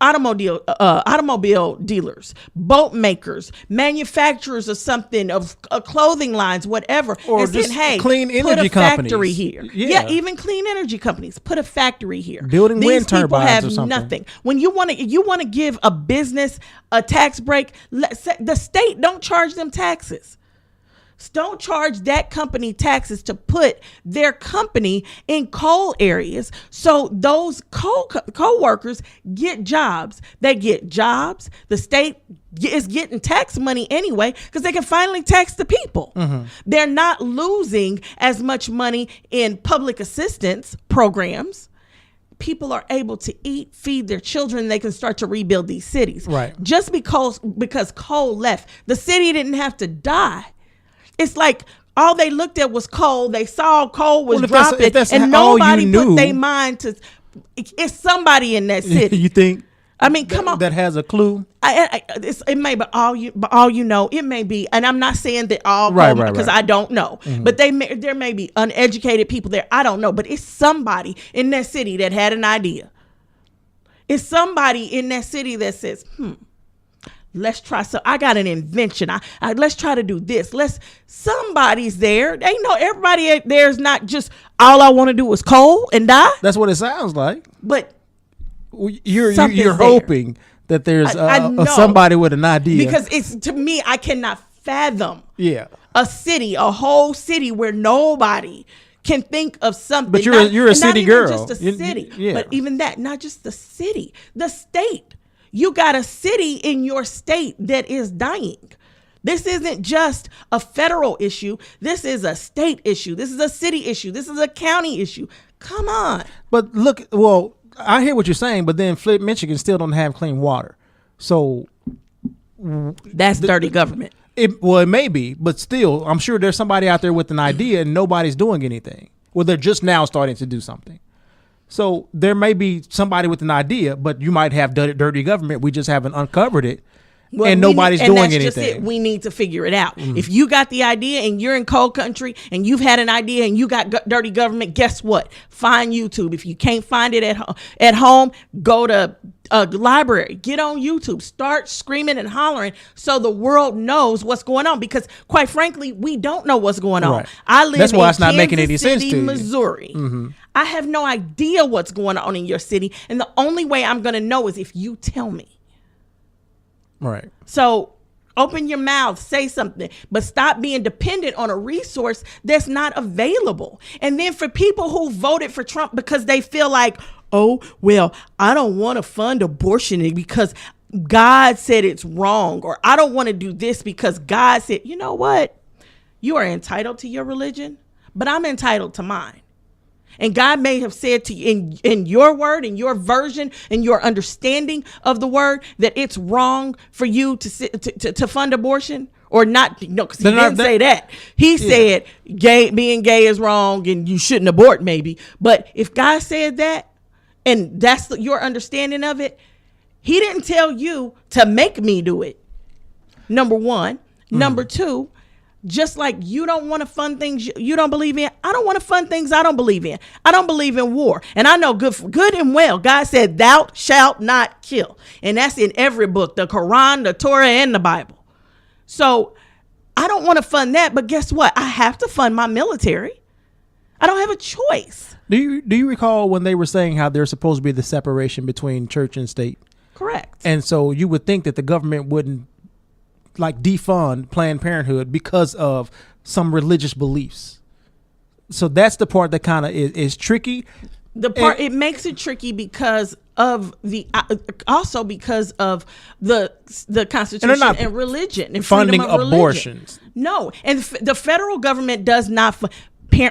S2: automobile dealers, boat makers, manufacturers of something, of clothing lines, whatever,
S1: or
S2: and saying, hey,
S1: clean energy
S2: put a
S1: companies.
S2: Factory here. Yeah, even clean energy companies, put a factory here.
S1: Building
S2: These
S1: wind
S2: people
S1: turbines
S2: have
S1: or something.
S2: nothing. When you want to give a business a tax break, the state don't charge them taxes. Don't charge that company taxes to put their company in coal areas. So those coal workers get jobs. They get jobs. The state is getting tax money anyway because they can finally tax the people. Mm-hmm. They're not losing as much money in public assistance programs. People are able to eat, feed their children. They can start to rebuild these cities.
S1: Right.
S2: Just because coal left, the city didn't have to die. It's like all they looked at was coal. They saw coal was dropping, and nobody put their mind to. It's somebody in that city.
S1: You think?
S2: I mean, come on.
S1: That has a clue.
S2: It may be all you know. It may be, and I'm not saying that all because I don't know. Mm-hmm. But there may be uneducated people there. I don't know, but it's somebody in that city that had an idea. It's somebody in that city that says, let's try. So I got an invention. Let's try to do this. Somebody's there. They know everybody there's not just all I want to do is coal and die.
S1: That's what it sounds like.
S2: But
S1: you're hoping that there's somebody with an idea.
S2: Because it's, to me, I cannot fathom a whole city where nobody can think of something.
S1: But you're a city girl.
S2: Not just a city, but even that, not just the city, the state. You got a city in your state that is dying. This isn't just a federal issue. This is a state issue. This is a city issue. This is a county issue. Come on.
S1: But look, well, I hear what you're saying, but then Flint, Michigan still don't have clean water. So
S2: that's dirty government.
S1: It may be, but still, I'm sure there's somebody out there with an idea and nobody's doing anything. Well, they're just now starting to do something. So there may be somebody with an idea, but you might have dirty government. We just haven't uncovered it. Well, and nobody's doing anything. Just it.
S2: We need to figure it out. If you got the idea and you're in cold country and you've had an idea and you got dirty government, guess what? Find YouTube. If you can't find it at home, go to a library. Get on YouTube. Start screaming and hollering so the world knows what's going on. Because quite frankly, we don't know what's going on. Right. I live in it's not making any sense to Missouri. I have no idea what's going on in your city, and the only way I'm going to know is if you tell me.
S1: Right.
S2: So open your mouth, say something, but stop being dependent on a resource that's not available. And then for people who voted for Trump because they feel like, oh, well, I don't want to fund abortion because God said it's wrong, or I don't want to do this because God said, you know what? You are entitled to your religion, but I'm entitled to mine. And God may have said to you in your word, in your version, in your understanding of the word, that it's wrong for you to fund abortion or not. No, because he didn't say that. He said being gay is wrong and you shouldn't abort, maybe. But if God said that, and that's your understanding of it, he didn't tell you to make me do it. Number one. Number two, just like you don't want to fund things you don't believe in, I don't want to fund things I don't believe in. I don't believe in war. And I know good and well, God said, thou shalt not kill. And that's in every book, the Quran, the Torah, and the Bible. So I don't want to fund that. But guess what? I have to fund my military. I don't have a choice.
S1: Do you recall when they were saying how there's supposed to be the separation between church and state?
S2: Correct.
S1: And so you would think that the government wouldn't like defund Planned Parenthood because of some religious beliefs. So that's the part that kind of is tricky.
S2: It makes it tricky because of also because of the Constitution and religion and
S1: funding
S2: freedom of
S1: abortions.
S2: Religion. No, and the federal government does not.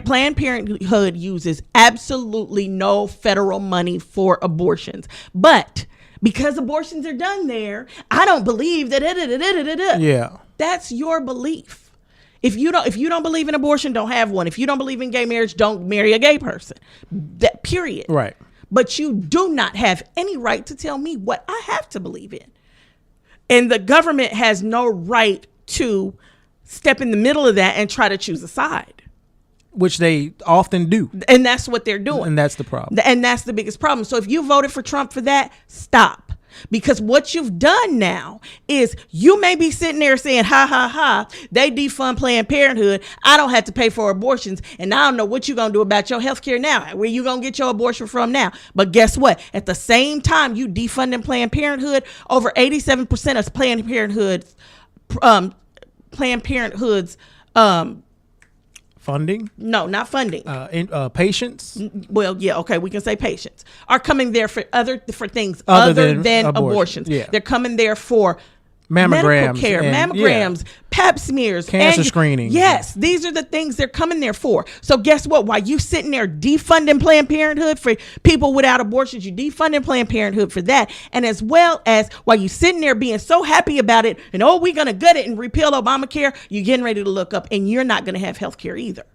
S2: Planned Parenthood uses absolutely no federal money for abortions, but because abortions are done there, I don't believe that.
S1: Yeah,
S2: that's your belief. If you don't believe in abortion, don't have one. If you don't believe in gay marriage, don't marry a gay person. That period.
S1: Right.
S2: But you do not have any right to tell me what I have to believe in. And the government has no right to step in the middle of that and try to choose a side.
S1: Which they often do.
S2: And that's what they're doing.
S1: And that's the problem.
S2: And that's the biggest problem. So if you voted for Trump for that, stop. Because what you've done now is you may be sitting there saying, ha, ha, ha, they defund Planned Parenthood. I don't have to pay for abortions. And I don't know what you're going to do about your health care now. Where you going to get your abortion from now? But guess what? At the same time, you defunding Planned Parenthood, over 87% of Planned Parenthood's
S1: funding?
S2: No, not funding.
S1: Patients?
S2: Well, yeah, okay, we can say patients are coming there for things other than abortions.
S1: Yeah.
S2: They're coming there for
S1: mammograms,
S2: medical care, mammograms, pap smears,
S1: cancer screening.
S2: Yes, these are the things they're coming there for. So guess what? While you sitting there defunding Planned Parenthood for people without abortions, you defunding Planned Parenthood for that. And as well as while you sitting there being so happy about it and, oh, we're going to gut it and repeal Obamacare, you're getting ready to look up and you're not going to have health care either.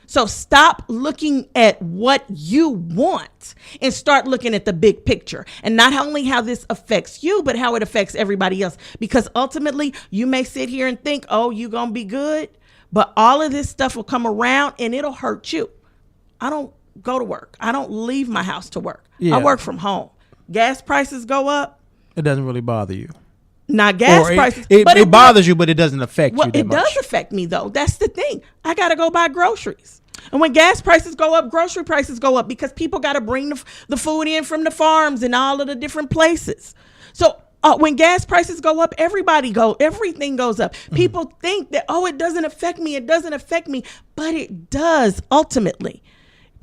S2: So stop looking at what you want and start looking at the big picture, and not only how this affects you, but how it affects everybody else. Because ultimately you may sit here and think, oh, you're going to be good, but all of this stuff will come around and it'll hurt you. I don't go to work. I don't leave my house to work. Yeah. I work from home. Gas prices go up.
S1: It doesn't really bother you.
S2: Not gas prices.
S1: It bothers you, but it doesn't affect you that
S2: it
S1: much.
S2: Does affect me, though. That's the thing. I got to go buy groceries. And when gas prices go up, grocery prices go up because people got to bring the food in from the farms and all of the different places. So when gas prices go up, everything goes up. Mm-hmm. People think that, oh, it doesn't affect me. It doesn't affect me. But it does ultimately.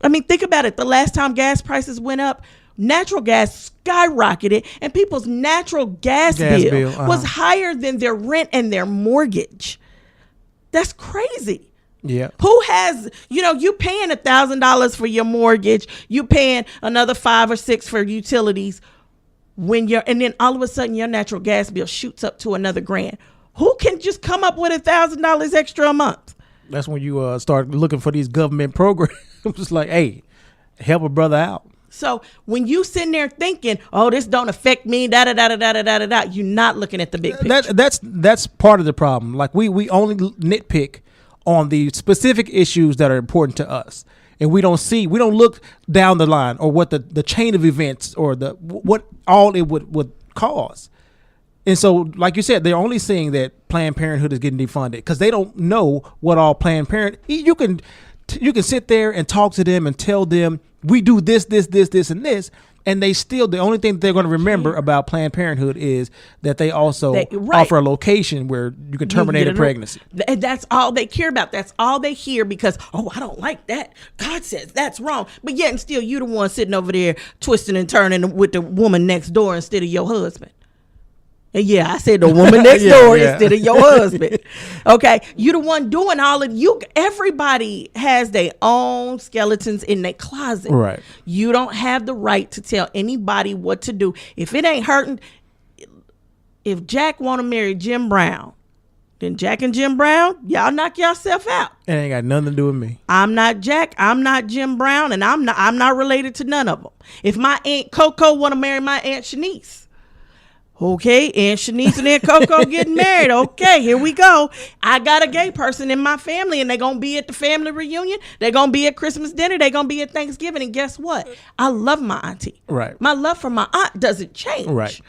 S2: I mean, think about it. The last time gas prices went up, natural gas skyrocketed and people's natural gas bill was higher than their rent and their mortgage. That's crazy.
S1: Yeah.
S2: Who has, you paying $1,000 for your mortgage, you paying another $5 or $6 for utilities and then all of a sudden your natural gas bill shoots up to another $1,000. Who can just come up with $1,000 extra a month?
S1: That's when you start looking for these government programs. It's like, hey, help a brother out.
S2: So when you sitting there thinking, oh, this don't affect me, da da da da da da da da, you're not looking at the big picture.
S1: That's part of the problem. Like we only nitpick on the specific issues that are important to us, and we don't look down the line or what the chain of events or what all it would cause. And so, like you said, they're only seeing that Planned Parenthood is getting defunded because they don't know what all Planned Parenthood. You can sit there and talk to them and tell them we do this, and this, and they still, the only thing that they're going to remember about Planned Parenthood is that they also offer a location where you can terminate a pregnancy.
S2: And that's all they care about. That's all they hear because, oh, I don't like that. God says that's wrong. But yet and still, you the one sitting over there twisting and turning with the woman next door instead of your husband. And yeah, I said the woman next door instead of your husband. Okay. You the one doing all of you. Everybody has their own skeletons in their closet.
S1: Right.
S2: You don't have the right to tell anybody what to do. If it ain't hurting, if Jack want to marry Jim Brown, then Jack and Jim Brown, y'all knock yourself out.
S1: It ain't got nothing to do with me.
S2: I'm not Jack. I'm not Jim Brown, and I'm not related to none of them. If my Aunt Coco want to marry my Aunt Shanice, okay, Aunt Shanice and Aunt Coco getting married. Okay, here we go. I got a gay person in my family, and they're going to be at the family reunion. They're going to be at Christmas dinner. They're going to be at Thanksgiving. And guess what? I love my auntie.
S1: Right.
S2: My love for my aunt doesn't change.
S1: Right.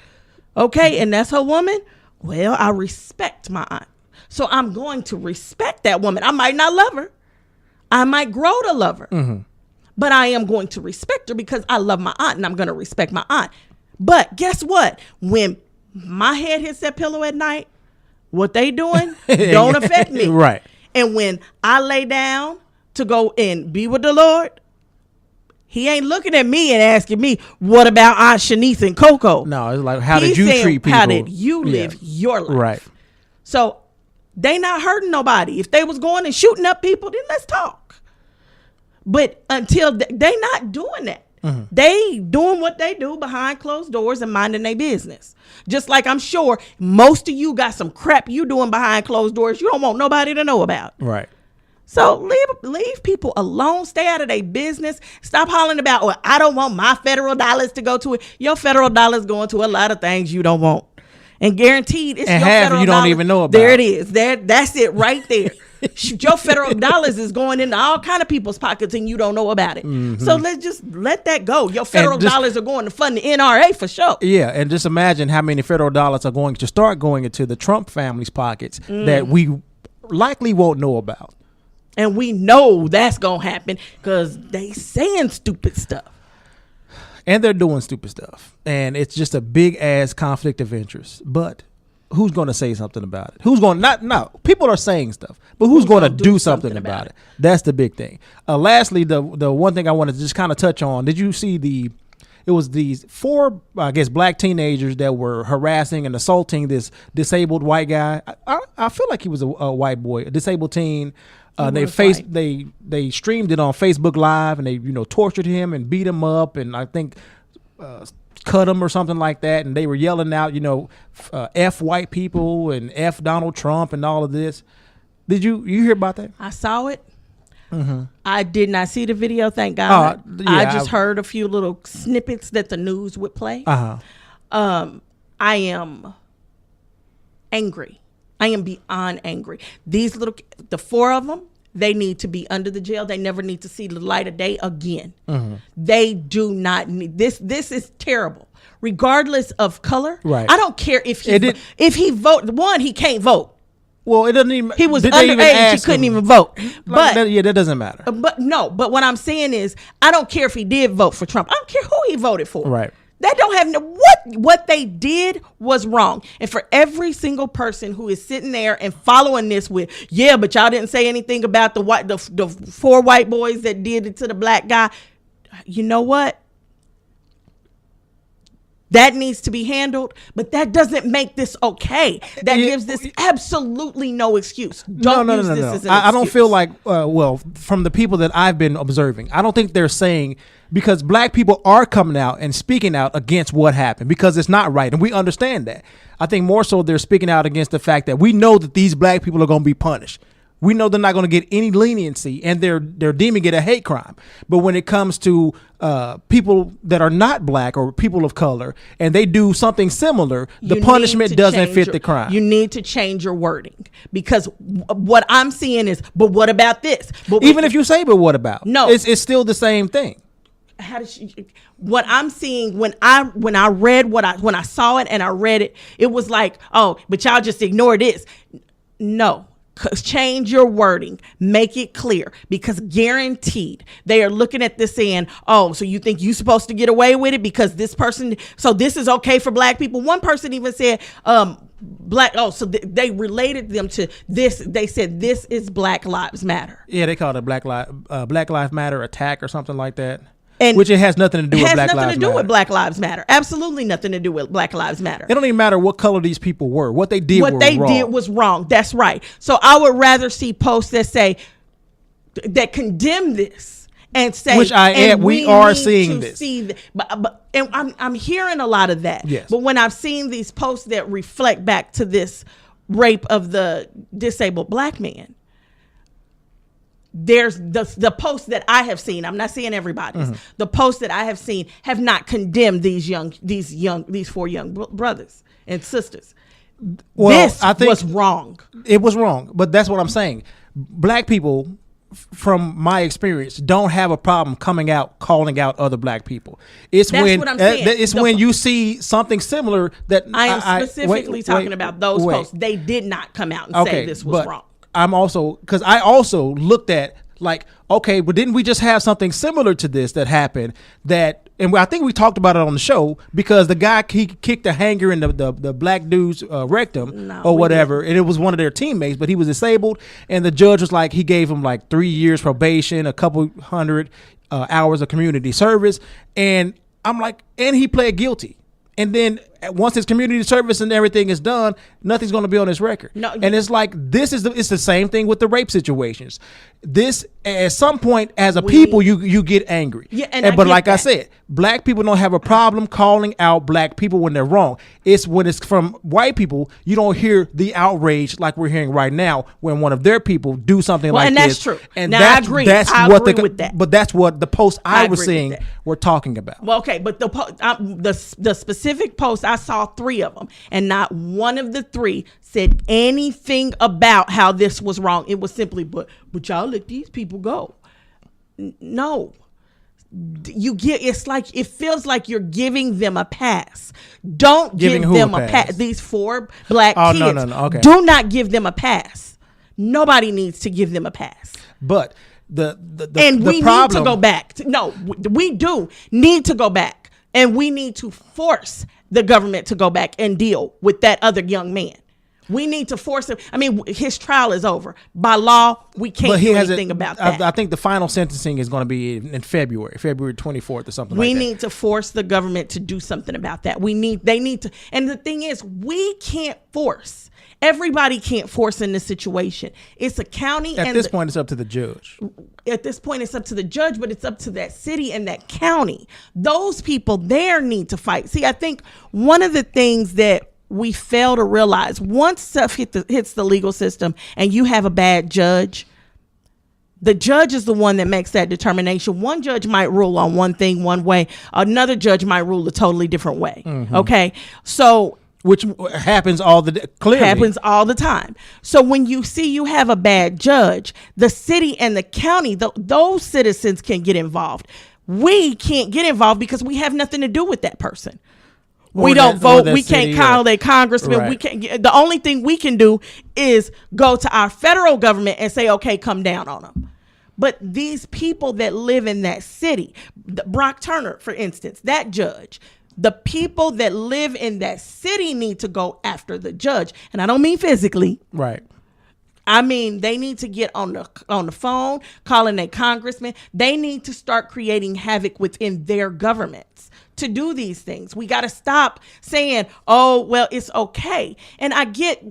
S2: Okay, and that's her woman. Well, I respect my aunt. So I'm going to respect that woman. I might not love her. I might grow to love her. Mm-hmm. But I am going to respect her because I love my aunt, and I'm going to respect my aunt. But guess what? When my head hits that pillow at night, what they doing don't affect me.
S1: Right.
S2: And when I lay down to go and be with the Lord, he ain't looking at me and asking me, what about Aunt Shanice and Coco?
S1: No, it's like, how did you treat people?
S2: How did you live your life?
S1: Right.
S2: So they not hurting nobody. If they was going and shooting up people, then let's talk. But until they not doing that. Mm-hmm. They doing what they do behind closed doors and minding their business. Just like I'm sure most of you got some crap you doing behind closed doors you don't want nobody to know about.
S1: Right.
S2: So leave people alone. Stay out of their business. Stop hollering about, well, I don't want my federal dollars to go to it. Your federal dollars going to a lot of things you don't want. And guaranteed it's
S1: and
S2: your
S1: half
S2: federal
S1: you don't
S2: dollars.
S1: even know about.
S2: There it is. That's it right there. Your federal dollars is going into all kind of people's pockets and you don't know about it. Mm-hmm. So let's just let that go. Your federal dollars are going to fund the NRA for sure.
S1: Yeah, and just imagine how many federal dollars are going to start going into the Trump family's pockets that we likely won't know about.
S2: And we know that's going to happen because they saying stupid stuff.
S1: And they're doing stupid stuff. And it's just a big ass conflict of interest. But who's going to say something about it? Who's going people are saying stuff, but who's going to do something about it? That's the big thing. Lastly, the one thing I wanted to just kind of touch on, did you see it was these 4, I guess, black teenagers that were harassing and assaulting this disabled white guy. I feel like he was a white boy, a disabled teen. They streamed it on Facebook Live and they, tortured him and beat him up and I think cut him or something like that. And they were yelling out, F white people and F Donald Trump and all of this. Did you hear about that?
S2: I saw it. Mm-hmm. I did not see the video, thank God. I just heard a few little snippets that the news would play.
S1: Uh-huh.
S2: I am angry. I am beyond angry. The 4 of them, they need to be under the jail. They never need to see the light of day again. Mm-hmm. They do not need this. This is terrible. Regardless of color,
S1: right.
S2: I don't care if he vote. One, he can't vote.
S1: Well, it doesn't even.
S2: He was underage. He couldn't even vote. But
S1: that doesn't matter.
S2: But what I'm saying is, I don't care if he did vote for Trump. I don't care who he voted for.
S1: Right.
S2: That don't have what they did was wrong. And for every single person who is sitting there and following this with, yeah, but y'all didn't say anything about the 4 white boys that did it to the black guy. You know what? That needs to be handled, but that doesn't make this okay. That gives this absolutely no excuse. Don't use this as an excuse.
S1: I don't feel like, well, from the people that I've been observing, I don't think they're saying, because black people are coming out and speaking out against what happened, because it's not right. And we understand that. I think more so they're speaking out against the fact that we know that these black people are going to be punished. We know they're not going to get any leniency, and they're deeming it a hate crime. But when it comes to people that are not black or people of color, and they do something similar, the punishment doesn't fit the crime.
S2: You need to change your wording, because what I'm seeing is, but what about this?
S1: Even if you say, but what about?
S2: No,
S1: it's still the same thing.
S2: How does she? What I'm seeing when I saw it and I read it, it was like, oh, but y'all just ignore this. No. Change your wording, make it clear, because guaranteed they are looking at this saying, oh, so you think you're supposed to get away with it because this person, so this is okay for black people. One person even said, so they related them to this. They said, this is Black Lives Matter.
S1: Yeah, they call it Black Lives Matter attack or something like that. Which it has nothing to do with Black Lives Matter. It has nothing to do with Black Lives Matter.
S2: Absolutely nothing to do with Black Lives Matter.
S1: It don't even matter what color these people were. What they did was wrong.
S2: That's right. So I would rather see posts that say, that condemn this and say,
S1: which we are seeing this.
S2: And I'm hearing a lot of that.
S1: Yes.
S2: But when I've seen these posts that reflect back to this rape of the disabled black man, there's the posts that I have seen. I'm not saying everybody's. Mm-hmm. The posts that I have seen have not condemned these four young brothers and sisters.
S1: Well,
S2: I think was wrong.
S1: It was wrong, but that's what I'm saying. Black people, from my experience, don't have a problem coming out, calling out other black people. That's what I'm saying. It's when you see something similar that
S2: I am specifically talking about those posts. They did not come out and say this was wrong.
S1: Because I also looked at, like, okay, but didn't we just have something similar to this that happened and I think we talked about it on the show, because the guy, he kicked a hanger in the black dude's rectum or whatever, and it was one of their teammates, but he was disabled, and the judge was like, he gave him like 3 years probation, a couple hundred hours of community service, and I'm like, and he pled guilty. And then once his community service and everything is done, nothing's going to be on his record. And it's like, it's the same thing with the rape situations. This, at some point, as a people, you get angry.
S2: Yeah,
S1: but like I said, black people don't have a problem calling out black people when they're wrong. It's when it's from white people, you don't hear the outrage like we're hearing right now when one of their people do something like this.
S2: And that's true.
S1: And
S2: now, I agree. I agree with that.
S1: But that's what the posts I was seeing were talking about.
S2: Well, okay, but the specific posts, I saw 3 of them, and not one of the 3 said anything about how this was wrong. It was simply, but y'all let these people go. No. It feels like you're giving them a pass. Don't give them a pass. These 4 black kids.
S1: No. Okay.
S2: Do not give them a pass. Nobody needs to give them a pass.
S1: But we
S2: need to go back. We do need to go back, and we need to force the government to go back and deal with that other young man. We need to force him. I mean, his trial is over. By law, we can't do anything about that.
S1: I think the final sentencing is going to be in February 24th or something like that.
S2: We need to force the government to do something about that. They need to. And the thing is, we can't force. Everybody can't force in this situation. It's a county.
S1: At this point, it's up to the judge.
S2: At this point, it's up to the judge, but it's up to that city and that county. Those people there need to fight. See, I think one of the things that we fail to realize, once stuff hits the legal system and you have a bad judge, the judge is the one that makes that determination. One judge might rule on one thing one way. Another judge might rule a totally different way. Mm-hmm. Okay. So,
S1: which happens clearly
S2: happens all the time. So when you see you have a bad judge, the city and the county, those citizens can get involved. We can't get involved because we have nothing to do with that person. We don't vote. We can't call their congressman. Right. We can't. The only thing we can do is go to our federal government and say, okay, come down on them. But these people that live in that city, Brock Turner, for instance, that judge, the people that live in that city need to go after the judge. And I don't mean physically.
S1: Right.
S2: I mean, they need to get on the phone, calling their congressman. They need to start creating havoc within their governments to do these things. We got to stop saying, oh, well, it's okay. And I get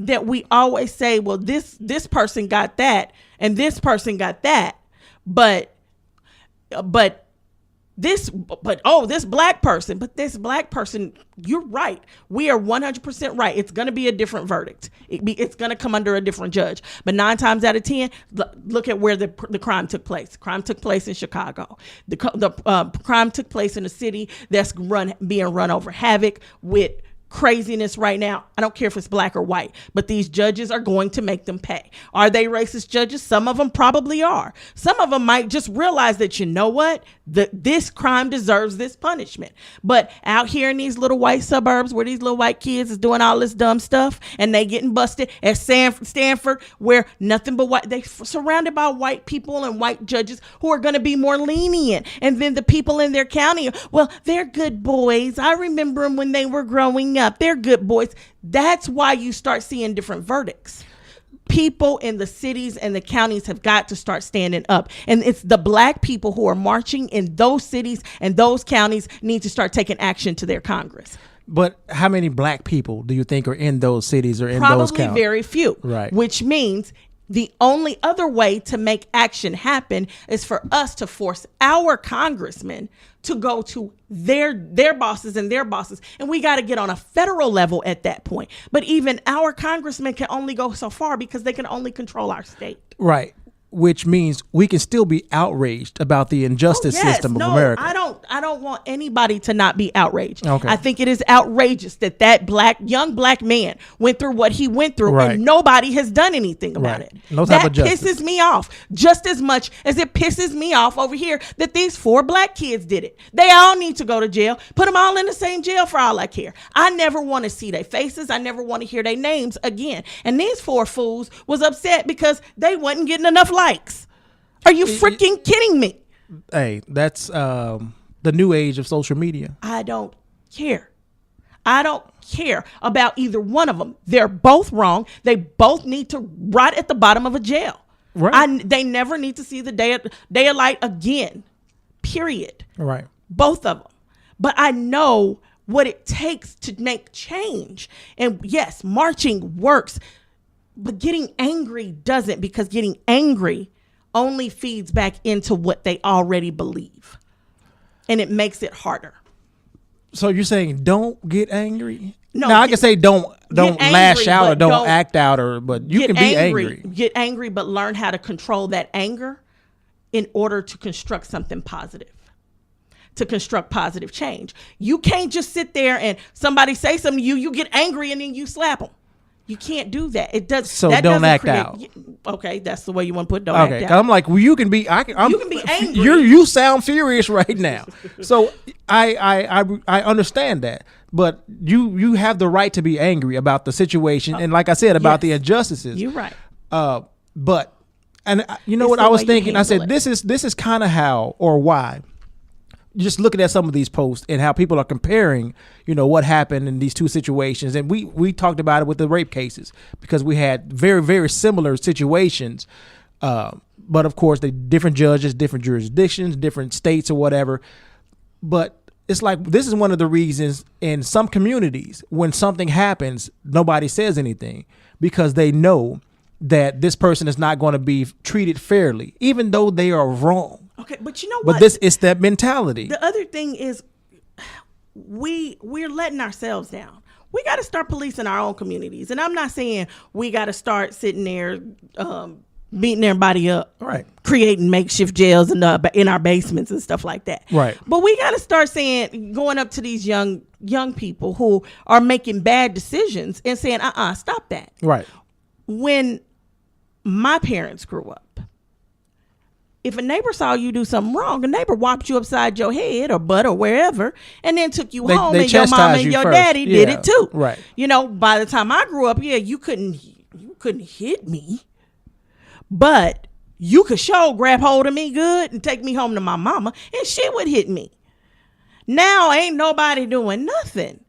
S2: that we always say, well, this person got that and this person got that. But this black person, you're right. We are 100% right. It's going to be a different verdict. It's going to come under a different judge. But 9 times out of 10, look at where the crime took place. Crime took place in Chicago. The crime took place in a city that's being run over havoc with craziness right now. I don't care if it's black or white, but these judges are going to make them pay. Are they racist judges? Some of them probably are. Some of them might just realize that, you know what, this crime deserves this punishment. But out here in these little white suburbs where these little white kids is doing all this dumb stuff and they getting busted at Stanford, where nothing but white, they surrounded by white people and white judges who are going to be more lenient. And then the people in their county, well, they're good boys. I remember them when they were growing up. They're good boys. That's why you start seeing different verdicts. People in the cities and the counties have got to start standing up. And it's the black people who are marching in those cities and those counties need to start taking action to their Congress.
S1: But how many black people do you think are in those cities or in those counties?
S2: Probably very few.
S1: Right.
S2: Which means the only other way to make action happen is for us to force our congressmen to go to their bosses and their bosses. And we got to get on a federal level at that point. But even our congressmen can only go so far because they can only control our state.
S1: Right. Which means we can still be outraged about the injustice system of America.
S2: I don't want anybody to not be outraged.
S1: Okay.
S2: I think it is outrageous that young black man went through what he went through,
S1: right,
S2: and nobody has done anything about it.
S1: No type of justice.
S2: That pisses me off just as much as it pisses me off over here that these 4 black kids did it. They all need to go to jail. Put them all in the same jail for all I care. I never want to see their faces. I never want to hear their names again. And these 4 fools was upset because they wasn't getting enough likes. Are you freaking kidding me?
S1: Hey, that's the new age of social media.
S2: I don't care. I don't care about either one of them. They're both wrong. They both need to rot at the bottom of a jail. Right. They never need to see the day of light again. Period.
S1: Right.
S2: Both of them. But I know what it takes to make change. And yes, marching works, but getting angry doesn't, because getting angry only feeds back into what they already believe. And it makes it harder.
S1: So you're saying don't get angry?
S2: No,
S1: now I can say don't lash out or don't act out, but you can be angry.
S2: Get angry, but learn how to control that anger in order to construct something positive. To construct positive change. You can't just sit there and somebody say something to you, you get angry and then you slap them. You can't do that. It does.
S1: So don't act out.
S2: Okay, that's the way you want to put it. Don't act out.
S1: I'm like, well, you can be. You
S2: can be angry.
S1: You sound furious right now. So I understand that, but you have the right to be angry about the situation, and like I said about the injustices.
S2: You're right.
S1: But you know what I was thinking? I said this is kind of how or why. Just looking at some of these posts and how people are comparing, what happened in these 2 situations. And we talked about it with the rape cases because we had very, very similar situations. But of course, the different judges, different jurisdictions, different states or whatever. But it's like, this is one of the reasons in some communities, when something happens, nobody says anything because they know that this person is not going to be treated fairly, even though they are wrong.
S2: Okay, but you know what?
S1: But it's that mentality.
S2: The other thing is we're letting ourselves down. We got to start policing our own communities. And I'm not saying we got to start sitting there beating everybody up.
S1: Right.
S2: Creating makeshift jails in our basements and stuff like that.
S1: Right.
S2: But we got to start going up to these young people who are making bad decisions and saying, stop that.
S1: Right.
S2: When my parents grew up, if a neighbor saw you do something wrong, a neighbor whopped you upside your head or butt or wherever, and then took you home, and your mom and your daddy did it too.
S1: Right.
S2: By the time I grew up, you couldn't hit me, but you could grab hold of me good and take me home to my mama, and she would hit me. Now ain't nobody doing nothing.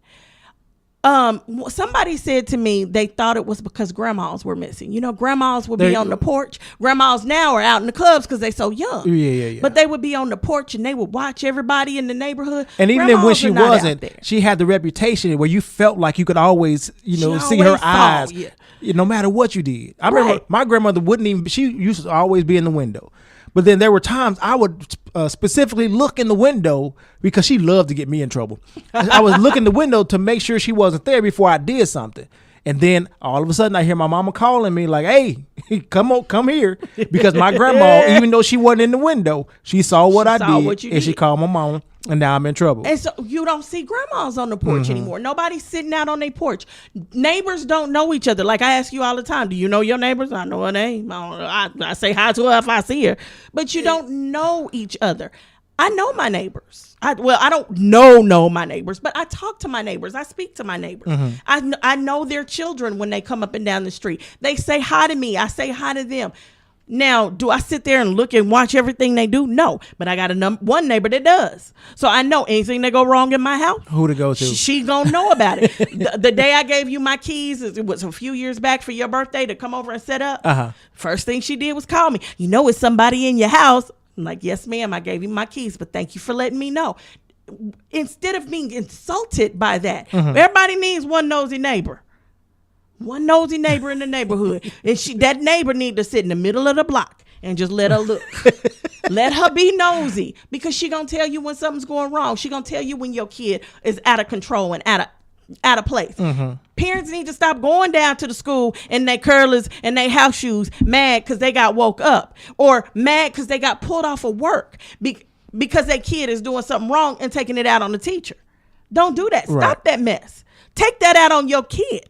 S2: Somebody said to me they thought it was because grandmas were missing. You know, grandmas would be on the porch. Grandmas now are out in the clubs because they so young.
S1: Yeah.
S2: But they would be on the porch and they would watch everybody in the neighborhood.
S1: And even then when she wasn't,
S2: there.
S1: she had the reputation where you felt like you could always, see her eyes, no matter what you did. I remember my grandmother wouldn't even, she used to always be in the window. But then there were times I would specifically look in the window because she loved to get me in trouble. I was looking the window to make sure she wasn't there before I did something. And then all of a sudden I hear my mama calling me like, hey, come here. Because my grandma, even though she wasn't in the window, she saw what I did. And she called my mama. And now I'm in trouble.
S2: And so you don't see grandmas on the porch anymore. Nobody's sitting out on their porch. Neighbors don't know each other. Like I ask you all the time, do you know your neighbors? I know her name. I say hi to her if I see her. But you don't know each other. I know my neighbors. I don't know my neighbors, but I talk to my neighbors. I speak to my neighbors. I know their children when they come up and down the street. They say hi to me. I say hi to them. Now, do I sit there and look and watch everything they do? No, but I got one neighbor that does. So I know anything that go wrong in my house.
S1: Who to go to?
S2: She gonna know about it. The day I gave you my keys, it was a few years back for your birthday to come over and set up. First thing she did was call me. It's somebody in your house. I'm like, yes, ma'am, I gave you my keys, but thank you for letting me know. Instead of being insulted by that, everybody needs one nosy neighbor. One nosy neighbor in the neighborhood. And that neighbor need to sit in the middle of the block and just let her look. Let her be nosy because she gonna tell you when something's going wrong. She gonna tell you when your kid is out of control and out of place. Parents need to stop going down to the school in their curlers and their house shoes mad because they got woke up or mad because they got pulled off of work because their kid is doing something wrong and taking it out on the teacher. Don't do that. Stop that mess. Take that out on your kid.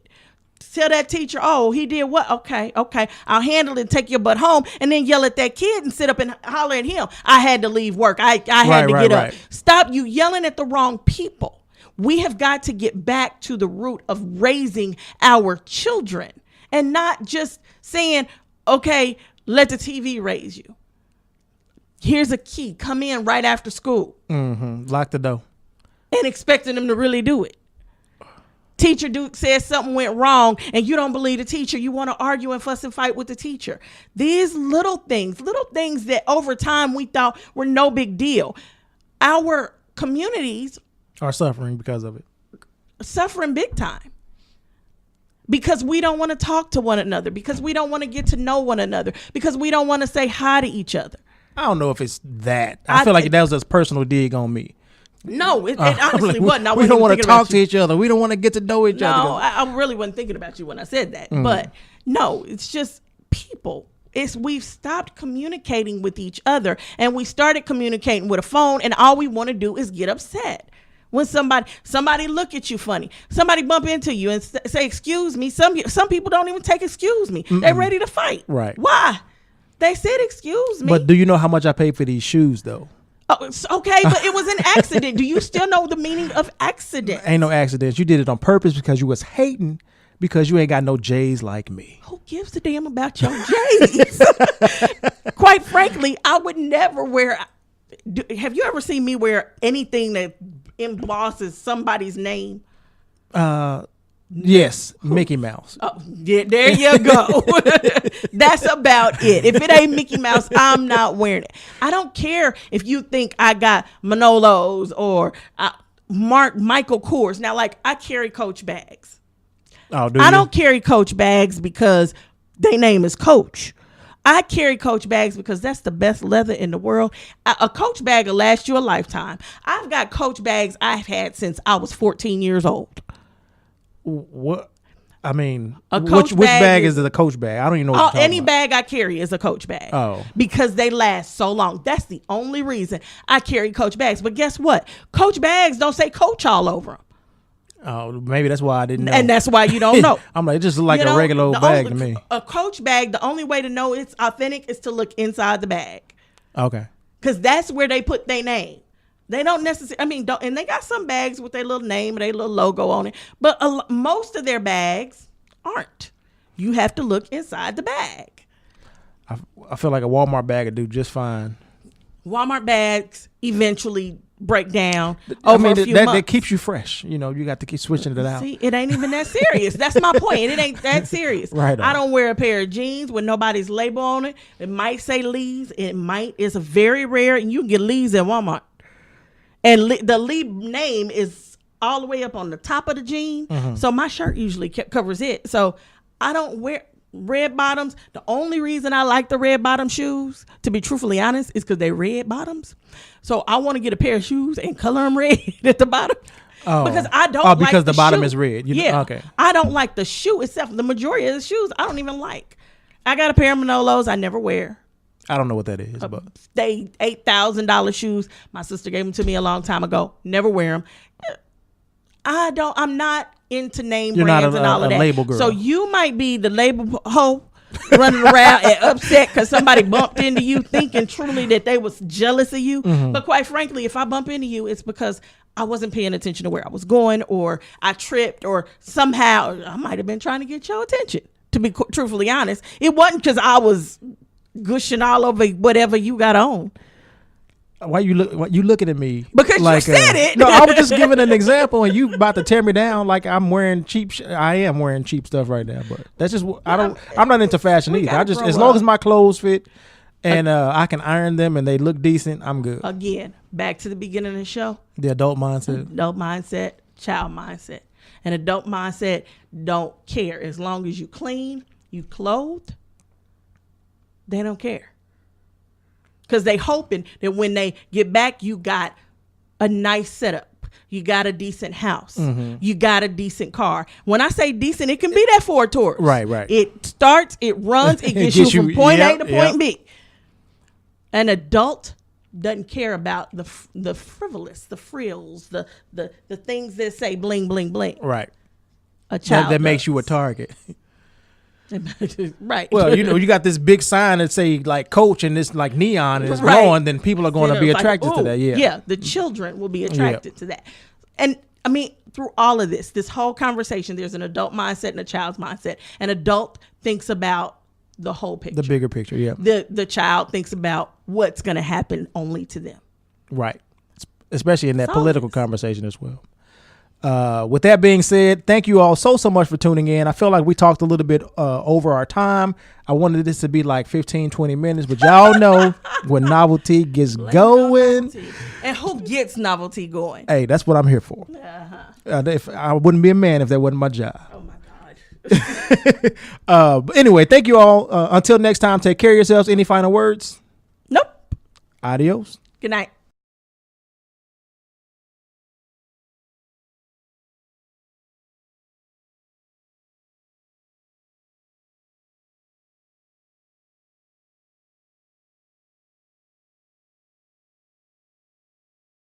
S2: Tell that teacher, oh, he did what? Okay. I'll handle it and take your butt home and then yell at that kid and sit up and holler at him. I had to leave work. I had to get up. Stop you yelling at the wrong people. We have got to get back to the root of raising our children and not just saying, okay, let the TV raise you. Here's a key. Come in right after school.
S1: Lock the door.
S2: And expecting them to really do it. Teacher says something went wrong and you don't believe the teacher. You want to argue and fuss and fight with the teacher. These little things that over time we thought were no big deal. Our communities
S1: are suffering because of it.
S2: Suffering big time. Because we don't want to talk to one another. Because we don't want to get to know one another. Because we don't want to say hi to each other.
S1: I don't know if it's that. I feel like that was a personal dig on me.
S2: No, it honestly wasn't.
S1: We don't want to talk to each other. We don't want to get to know each other.
S2: No, I really wasn't thinking about you when I said that. But no, it's just people. We've stopped communicating with each other and we started communicating with a phone and all we want to do is get upset. When somebody look at you funny, somebody bump into you and say, excuse me. Some people don't even take excuse me. They're ready to fight.
S1: Right.
S2: Why? They said, excuse me.
S1: But do you know how much I paid for these shoes though?
S2: Oh, okay, but it was an accident. Do you still know the meaning of accident?
S1: Ain't no accidents. You did it on purpose because you was hating because you ain't got no J's like me.
S2: Who gives a damn about your J's? Quite frankly, I would never wear. Have you ever seen me wear anything that embosses somebody's name?
S1: Yes, Mickey Mouse.
S2: Oh, yeah, there you go. That's about it. If it ain't Mickey Mouse, I'm not wearing it. I don't care if you think I got Manolos or Michael Kors. Now, like, I carry Coach bags.
S1: Oh, do
S2: I
S1: you?
S2: don't carry Coach bags because their name is Coach. I carry Coach bags because that's the best leather in the world. A Coach bag will last you a lifetime. I've got Coach bags I've had since I was 14 years old.
S1: What? I mean,
S2: which
S1: bag is a Coach bag? I don't even know what
S2: any bag I carry is a Coach bag.
S1: Oh. Because
S2: they last so long. That's the only reason I carry Coach bags. But guess what? Coach bags don't say Coach all over them.
S1: Oh, maybe that's why I didn't know.
S2: And that's why you don't know.
S1: I'm like, it just like a regular old bag to me.
S2: A Coach bag, the only way to know it's authentic is to look inside the bag.
S1: Okay.
S2: Because that's where they put their name. They don't necessarily, and they got some bags with their little name or their little logo on it, but most of their bags aren't. You have to look inside the bag.
S1: I feel like a Walmart bag would do just fine.
S2: Walmart bags eventually break down
S1: I
S2: over
S1: mean,
S2: a few
S1: that
S2: months.
S1: keeps you fresh. You know, you got to keep switching it out.
S2: See, it ain't even that serious. That's my point. It ain't that serious.
S1: Right on.
S2: I don't wear a pair of jeans with nobody's label on it. It might say Lee's. It's a very rare, and you can get Lee's at Walmart. And the Lee name is all the way up on the top of the jean.
S1: Mm-hmm.
S2: So my shirt usually covers it. So I don't wear red bottoms. The only reason I like the red bottom shoes, to be truthfully honest, is because they're red bottoms. So I want to get a pair of shoes and color them red at the bottom.
S1: Oh.
S2: Because I don't
S1: because
S2: like
S1: the bottom
S2: shoe.
S1: is red.
S2: Yeah.
S1: Okay.
S2: I don't like the shoe itself. The majority of the shoes I don't even like. I got a pair of Manolos I never wear.
S1: I don't know what that is, but
S2: They $8,000 shoes. My sister gave them to me a long time ago. Never wear them. I'm not into name
S1: You're
S2: brands
S1: not
S2: and all of that.
S1: label girl.
S2: So you might be the label hoe running around and upset because somebody bumped into you thinking truly that they was jealous of you.
S1: Mm-hmm.
S2: But quite frankly, if I bump into you, it's because I wasn't paying attention to where I was going, or I tripped, or somehow I might have been trying to get your attention. To be truthfully honest, it wasn't because I was gushing all over whatever you got on.
S1: why you looking at me?
S2: Because you said it.
S1: No, I was just giving an example, and you about to tear me down like I'm wearing cheap. I am wearing cheap stuff right now, but that's just I'm not into fashion
S2: We
S1: either.
S2: gotta
S1: I just
S2: grow
S1: as long
S2: up.
S1: as my clothes fit and I can iron them and they look decent, I'm good.
S2: Again, back to the beginning of the show.
S1: The adult mindset.
S2: Adult mindset, child mindset. An adult mindset don't care. As long as you clean, you clothed, they don't care. Because they hoping that when they get back, you got a nice setup. You got a decent house.
S1: Mm-hmm.
S2: You got a decent car. When I say decent, it can be that Ford Taurus.
S1: Right.
S2: It starts, it runs, it gets you from point A to point B. An adult doesn't care about the frivolous, the frills, the things that say bling, bling, bling.
S1: Right.
S2: A child
S1: That makes
S2: does.
S1: you a target.
S2: Right.
S1: Well, you got this big sign that say like Coach and it's like neon and it's
S2: Right.
S1: glowing, then people are going to be
S2: It's like,
S1: attracted to
S2: ooh,
S1: that. Yeah.
S2: the children will be attracted to that. And I mean, through all of this whole conversation, there's an adult mindset and a child's mindset. An adult thinks about the whole picture.
S1: The bigger picture. Yeah.
S2: The child thinks about what's going to happen only to them.
S1: Right. Especially in that
S2: That's all
S1: political
S2: it is.
S1: conversation as well. With that being said, thank you all so much for tuning in. I feel like we talked a little bit over our time. I wanted this to be like 15, 20 minutes, but y'all know when novelty gets going.
S2: Novelty. And who gets novelty going?
S1: Hey, that's what I'm here for. If I wouldn't be a man if that wasn't my job.
S2: Oh my God.
S1: But anyway, thank you all. Until next time, take care of yourselves. Any final words?
S2: Nope.
S1: Adios.
S2: Good night.